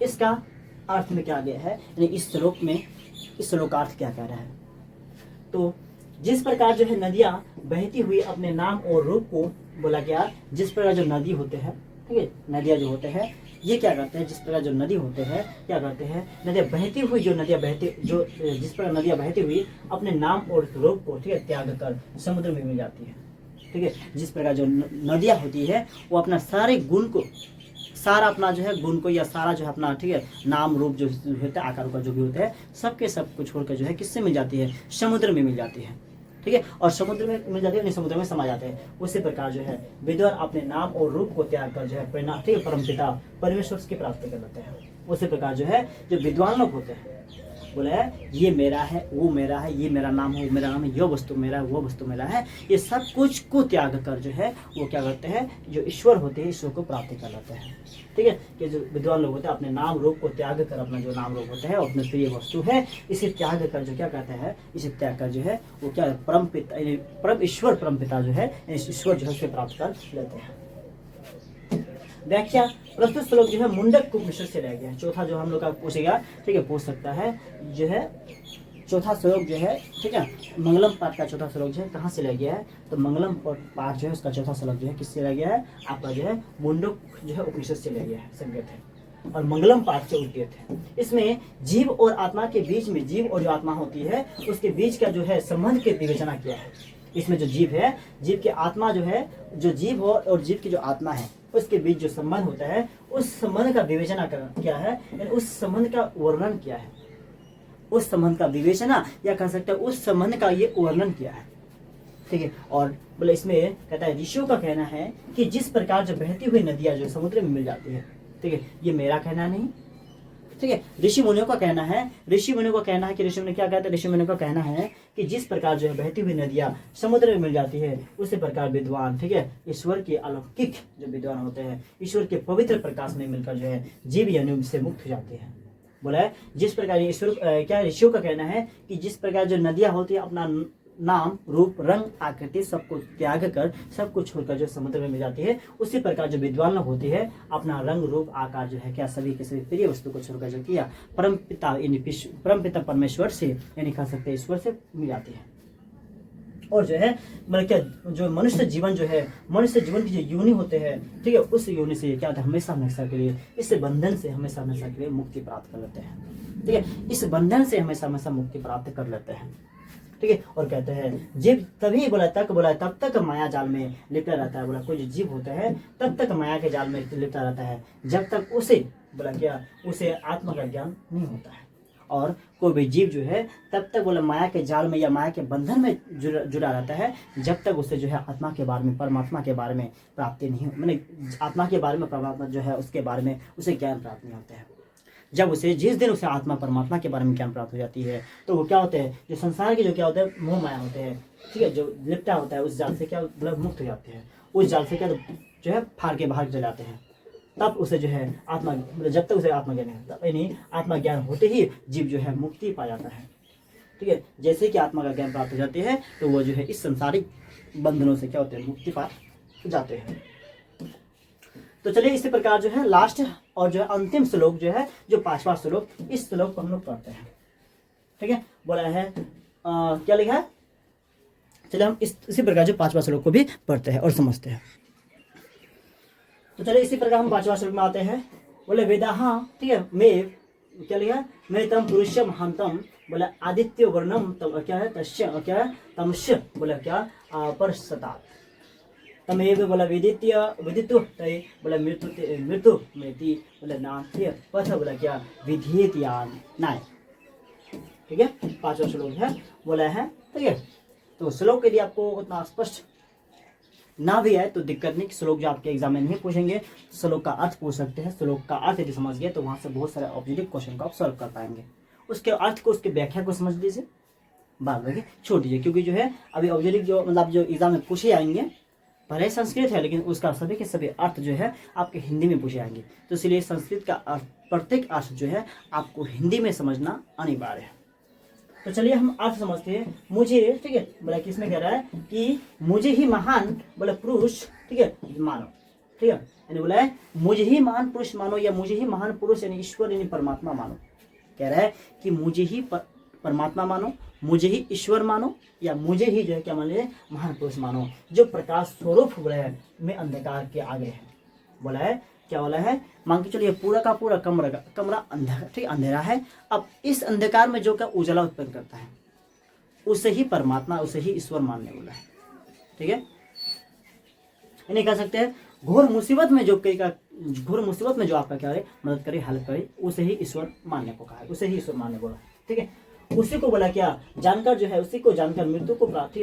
इसका अर्थ में क्या गया है, यानी इस श्लोक में, इस श्लोक का अर्थ क्या कह रहा है। तो जिस प्रकार जो है नदियां बहती हुई अपने नाम और रूप को, बोला गया जिस प्रकार जो नदी होते हैं, ठीक है, नदियां जो होते हैं ये क्या करते हैं, जिस प्रकार जो नदी होते हैं क्या करते हैं, नदियां बहती हुई, जो नदियां बहती, जो जिस प्रकार नदियां बहती हुई अपने नाम और रूप को, ठीक है, त्याग कर समुद्र में मिल जाती है। ठीक है, जिस प्रकार जो नदियां होती है वो अपना सारे गुण को, सारा अपना जो है गुण को या सारा जो है अपना, ठीक है, नाम रूप जो होता है, आकार का जो भी होता है, सबके सब कुछ छोड़कर जो है किससे मिल जाती है, समुद्र में मिल जाती है। ठीक है, और समुद्र में मिल जाती है, समुद्र में समा जाते हैं। उसी प्रकार जो है विद्वान अपने नाम और रूप को त्याग कर जो है प्रेरणा, ठीक है, परमपिता परमेश्वर की प्राप्ति कर लेते हैं। उसी प्रकार जो है जो विद्वान लोग होते हैं, बोला है ये मेरा है, वो मेरा है, ये मेरा नाम है, वो मेरा नाम है, ये वस्तु मेरा है, वो वस्तु मेरा है, ये सब कुछ को त्याग कर जो है वो क्या करते हैं, जो ईश्वर होते हैं ईश्वर को प्राप्ति कर लेते हैं। ठीक है, कि जो विद्वान लोग होते हैं अपने नाम रूप को त्याग कर, अपना जो नाम रूप होता है अपने प्रिय वस्तु है इसे त्याग कर जो क्या कहते हैं, इसे त्याग कर जो है वो क्या परम पिता, परम ईश्वर परम पिता जो है ईश्वर जो है उसे प्राप्त कर लेते हैं। व्याख्या, प्रस्तुत श्लोक जो है मुंडक उपनिषद से रह गया। चौथा जो हम लोग का पूछेगा, ठीक है, पूछ सकता है जो है चौथा श्लोक जो है, ठीक है, मंगलम पाठ का चौथा श्लोक जो है कहाँ से रह गया है, तो मंगलम पाठ जो है उसका चौथा श्लोक जो है किससे रह गया है, आपका जो है मुंडक जो है उपनिषद से रह गया है, संकेत है, और मंगलम पाठ से उल्टेत है। इसमें जीव और आत्मा के बीच में, जीव और जो आत्मा होती है उसके बीच का जो है संबंध की विवेचना किया है। इसमें जो जीव है, जीव की आत्मा जो है, जो जीव हो और जीव की जो आत्मा है उसके बीच जो संबंध होता है उस संबंध का विवेचना क्या है, यानी उस संबंध का वर्णन किया है, उस संबंध का विवेचना या कह सकते हैं उस संबंध का ये वर्णन किया है। ठीक है, और बोले इसमें कहता है ऋषियों का कहना है कि जिस प्रकार जो बहती हुई नदियां जो समुद्र में मिल जाती है, ठीक है, ये मेरा कहना नहीं, ठीक है, ऋषि मुनियों का कहना है, ऋषि मुनियों का कहना है कि ऋषि मुनि क्या कहते हैं, ऋषि मुनियों का कहना है कि जिस प्रकार जो है बहती हुई नदियां समुद्र में मिल जाती है उसी प्रकार विद्वान, ठीक है, ईश्वर के अलौकिक जो विद्वान होते हैं ईश्वर के पवित्र प्रकाश में मिलकर जो है जीव यानी से मुक्त हो जाते हैं। बोला है जिस प्रकार ईश्वर क्या ऋषियों का कहना है कि जिस प्रकार जो नदियां होती है अपना नाम रूप रंग आकृति सबको त्याग कर सब कुछ छोड़कर जो समुद्र में मिल जाती है, उसी प्रकार जो विद्वान लोग होती है अपना रंग रूप आकार जो है क्या सभी के सभी प्रिय वस्तु को छोड़कर जो किया परम पिता परमेश्वर से यानी कह सकते हैं ईश्वर से मिल जाती है। और जो है मतलब क्या जो मनुष्य जीवन जो है, मनुष्य जीवन की जो योनि होते हैं, ठीक है, उस योनि से क्या होता है हमेशा हमेशा के लिए इस बंधन से हमेशा हमेशा के लिए मुक्ति प्राप्त कर लेते हैं। ठीक है, इस बंधन से हमेशा हमेशा मुक्ति प्राप्त कर लेते हैं। ठीक है, और कहते हैं जीव तभी बोला तब तक माया जाल में लिपटा रहता है। बोला कोई जो जीव होता है तब तक माया के जाल में लिपटा रहता है जब तक उसे बोला क्या उसे आत्मा का ज्ञान नहीं होता है। और कोई भी जीव जो है तब तक बोला माया के जाल में या माया के बंधन में जुड़ा रहता है जब तक उसे जो है आत्मा के बारे में, परमात्मा के बारे में प्राप्ति नहीं, मैंने आत्मा के बारे में, परमात्मा जो है उसके बारे में उसे ज्ञान प्राप्त नहीं होता है। जब उसे जिस दिन उसे आत्मा परमात्मा के बारे में ज्ञान प्राप्त हो जाती है तो वो क्या होते हैं, जो संसार के जो क्या होते हैं मोह माया होते हैं, ठीक है, जो लिपटा होता है उस जाल से क्या मतलब मुक्त हो जाते हैं, उस जाल से क्या जो है फाड़ के बाहर चले जाते हैं। तब उसे जो है आत्मा, मतलब जब तक उसे आत्मज्ञान नहीं होता, यानी आत्मज्ञान होते ही जीव जो है मुक्ति पा जाता है। ठीक है, जैसे कि आत्मा का ज्ञान प्राप्त हो जाती है तो वो जो है इस संसारिक बंधनों से क्या होते हैं, मुक्ति पा जाते हैं। तो चलिए इसी प्रकार जो है लास्ट और जो है अंतिम श्लोक जो है, जो 5वां श्लोक, इस श्लोक को हम लोग पढ़ते हैं। ठीक है, बोला है क्या लिखा है, चलिए हम इसी प्रकार जो 5वां श्लोक को भी पढ़ते हैं और समझते हैं। तो चलिए इसी प्रकार हम 5वां श्लोक में आते हैं। बोले वेदाहा, ठीक है, मैं क्या लिखा, मैं तम पुरुष महानतम, बोला आदित्य वर्णम तम क्या है, तस्य क्या है, तमस्य बोला क्या परसता तमेव बोला विदित्व तय बोला मृत्यु मेति बोला नाथ्य पथ बोला क्या विधेयत यान नाय। ठीक है, 5वां श्लोक है बोला है। ठीक है, तो श्लोक यदि आपको उतना स्पष्ट ना भी आए तो दिक्कत नहीं, श्लोक जो आपके एग्जाम में नहीं पूछेंगे, श्लोक का अर्थ पूछ सकते हैं। श्लोक का अर्थ यदि समझ गए तो वहां से बहुत सारे ऑब्जेक्टिव क्वेश्चन को आप सॉल्व कर पाएंगे। उसके अर्थ को, उसकी व्याख्या को समझ लीजिए, बाद में छोड़ दीजिए, क्योंकि जो है अभी ऑब्जेक्टिव जो मतलब जो एग्जाम में पूछे आएंगे, भले संस्कृत है लेकिन उसका सभी के सभी अर्थ जो है आपके हिंदी में पूछे आएंगे। तो इसलिए संस्कृत का अर्थ, प्रत्येक अर्थ जो है आपको हिंदी में समझना अनिवार्य है। तो चलिए हम अर्थ समझते हैं। मुझे, ठीक है, बोला किसमें कह रहा है कि मुझे ही महान बोला पुरुष, ठीक है, मानो। ठीक है, यानी बोला है मुझे ही महान पुरुष मानो, या मुझे ही महान पुरुष यानी ईश्वर यानी परमात्मा मानो। कह रहा है कि मुझे ही परमात्मा मानो, मुझे ही ईश्वर मानो, या मुझे ही जो है क्या मान लीजिए महान पुरुष मानो, जो प्रकाश स्वरूप बोला है में अंधकार के आगे है। बोला है क्या बोला है, मान के चलिए पूरा का पूरा कमरा अंधेरा, ठीक, अंधेरा है। अब इस अंधकार में जो क्या उजाला उत्पन्न करता है उसे ही परमात्मा, उसे ही ईश्वर मानने बोला है। ठीक है, इन्हें कह सकते हैं घोर मुसीबत में जो आपका क्या है मदद करे, हेल्प करे, उसे ही ईश्वर मानने को कहा है, उसे ही ईश्वर मानने बोला। ठीक है, उसी को बोला क्या जानकर जो है, उसी को जानकर मृत्यु को प्राप्त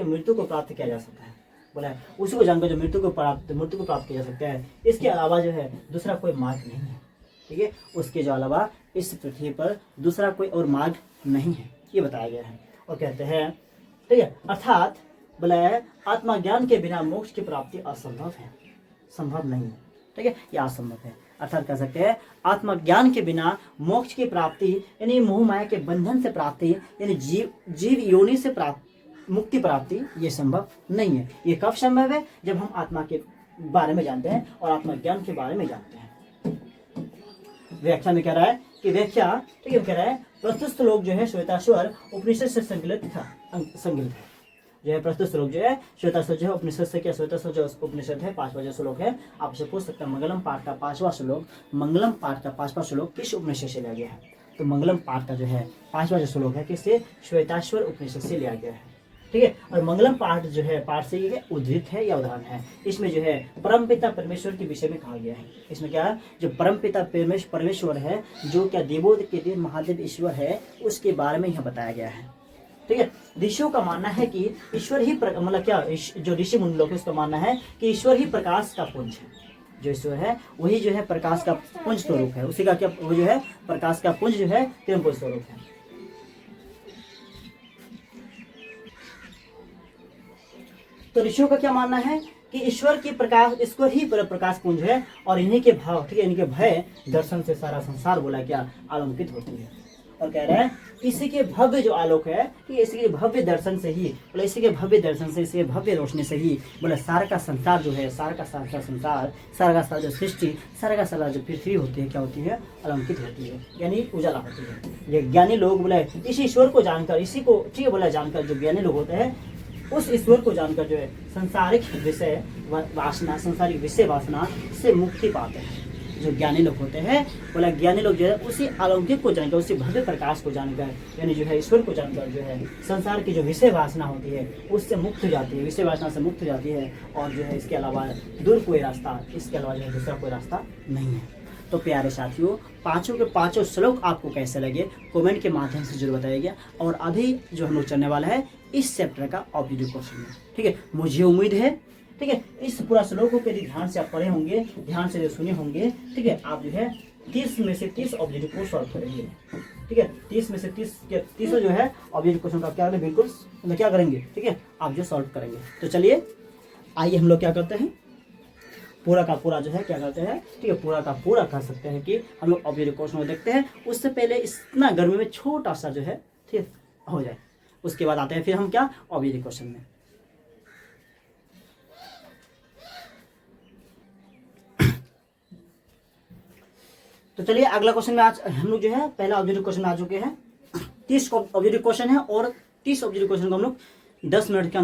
किया जा सकता है। बोला है उसी को जानकर जो मृत्यु को प्राप्त किया जा सकता है। इसके अलावा जो है दूसरा कोई मार्ग नहीं है। ठीक है, उसके जो अलावा इस पृथ्वी पर दूसरा कोई और मार्ग नहीं है, ये बताया गया है। और कहते हैं, ठीक है, अर्थात बोला है आत्मज्ञान के बिना मोक्ष की प्राप्ति असंभव है, संभव नहीं है। ठीक है, यह असंभव है। अर्थात कह सकते हैं आत्मज्ञान के बिना मोक्ष की प्राप्ति यानी मोह माया के बंधन से प्राप्ति यानी जीव योनि से मुक्ति प्राप्ति ये संभव नहीं है। ये कब संभव है, जब हम आत्मा के बारे में जानते हैं और आत्मज्ञान के बारे में जानते हैं। व्याख्या में कह रहा है कि व्याख्या, ठीक है, कह रहा है प्रस्तुत श्लोक जो है श्वेताश्वर उपनिषद से संकलित है। जो है प्रस्तुत श्लोक जो है श्वेताश्वर जो है उपनिषद से, क्या श्वेताश्वर जो उपनिषद है 5वां जो श्लोक है, आपसे पूछ सकते हैं मंगलम पाठ का 5वां श्लोक किस उपनिषद से लिया गया है। तो मंगलम पाठ का जो है 5वां जो श्लोक है किससे, श्वेताश्वर उपनिषद से लिया गया है। ठीक है, और मंगलम पाठ जो है पाठ से ये उद्धृत है या उदाहरण है। इसमें जो है परमपिता परमेश्वर के विषय में कहा गया है। इसमें क्या है, जो परमपिता परमेश्वर है, जो क्या देवों के देव महादेव ईश्वर है, उसके बारे में यह बताया गया है। ठीक है, ऋषियों का मानना है कि ईश्वर ही मतलब क्या, जो ऋषि मुनि लोग उसका मानना है कि ईश्वर ही प्रकाश का पुंज है। जो ईश्वर है वही जो है प्रकाश का पुंज स्वरूप है, उसी का क्या वो जो है प्रकाश का पुंज जो है किरण पुंज स्वरूप है। तो ऋषियों का क्या मानना है कि ईश्वर ही प्रकाश पुंज है और इन्हीं के भाव, ठीक है, इनके भय दर्शन से सारा संसार बोला क्या आलोकित होती है। और कह रहा है इसी के भव्य जो आलोक है कि इसी के भव्य दर्शन से ही बोला, इसी के भव्य दर्शन से, इसी के भव्य रोशनी से ही बोला सारा का संसार जो है, सारा का संसार, सारा का सारा जो सृष्टि, सारा का सारा जो पृथ्वी होती है क्या होती है, अलंकित होती है, यानी उजाला होती है। ये ज्ञानी लोग बोला इस ईश्वर को जानकर, इसी को ठीक है बोला जानकर, जो ज्ञानी लोग होते हैं उस ईश्वर को जानकर जो है सांसारिक विषय वासना से मुक्ति पाते हैं। जो ज्ञानी लोग होते हैं बोला, ज्ञानी लोग जो है उसी अलौकिक को जानकर, उसी भव्य प्रकाश को जानकर, यानी जो है ईश्वर को जानकर जो है संसार की जो विषय वासना होती है उससे मुक्त हो जाती है, विषय वासना से मुक्त हो जाती है। और जो है इसके अलावा दूर कोई रास्ता, इसके अलावा जो है दूसरा कोई रास्ता नहीं है। तो प्यारे साथियों, पांचों के पांचों श्लोक आपको कैसे लगे कमेंट के माध्यम से जरूर बताइएगा। और अभी जो हम लोग चलने वाला है इस चैप्टर का ऑब्जेक्टिव क्वेश्चन में, ठीक है। मुझे उम्मीद है, ठीक है, इस पूरा श्लोक को यदि ध्यान से आप पढ़े होंगे, ध्यान से सुने होंगे, ठीक है, आप जो है 30 में से 30 ऑब्जेक्टिव को सॉल्व करेंगे, ठीक है। 30 में से 30 जो है ऑब्जेक्टिव क्वेश्चन का क्या करेंगे, बिल्कुल मतलब क्या करेंगे, ठीक है, आप जो सॉल्व करेंगे। तो चलिए आइए हम लोग क्या करते हैं, पूरा का पूरा जो है क्या करते हैं, ठीक है, पूरा का पूरा कर सकते हैं कि हम लोग ऑब्जेक्टिव क्वेश्चन को देखते हैं। उससे पहले इतना गर्मी में छोटा सा जो है ठीक हो जाए, उसके बाद आते हैं फिर हम क्या ऑब्जेक्टिव क्वेश्चन में। तो चलिए अगला क्वेश्चन में आज हम लोग जो है पहला ऑब्जेक्टिव क्वेश्चन में आ चुके हैं। 30 ऑब्जेक्टिव क्वेश्चन है और 30 ऑब्जेक्टिव क्वेश्चन को हम लोग 10 मिनट के अंदर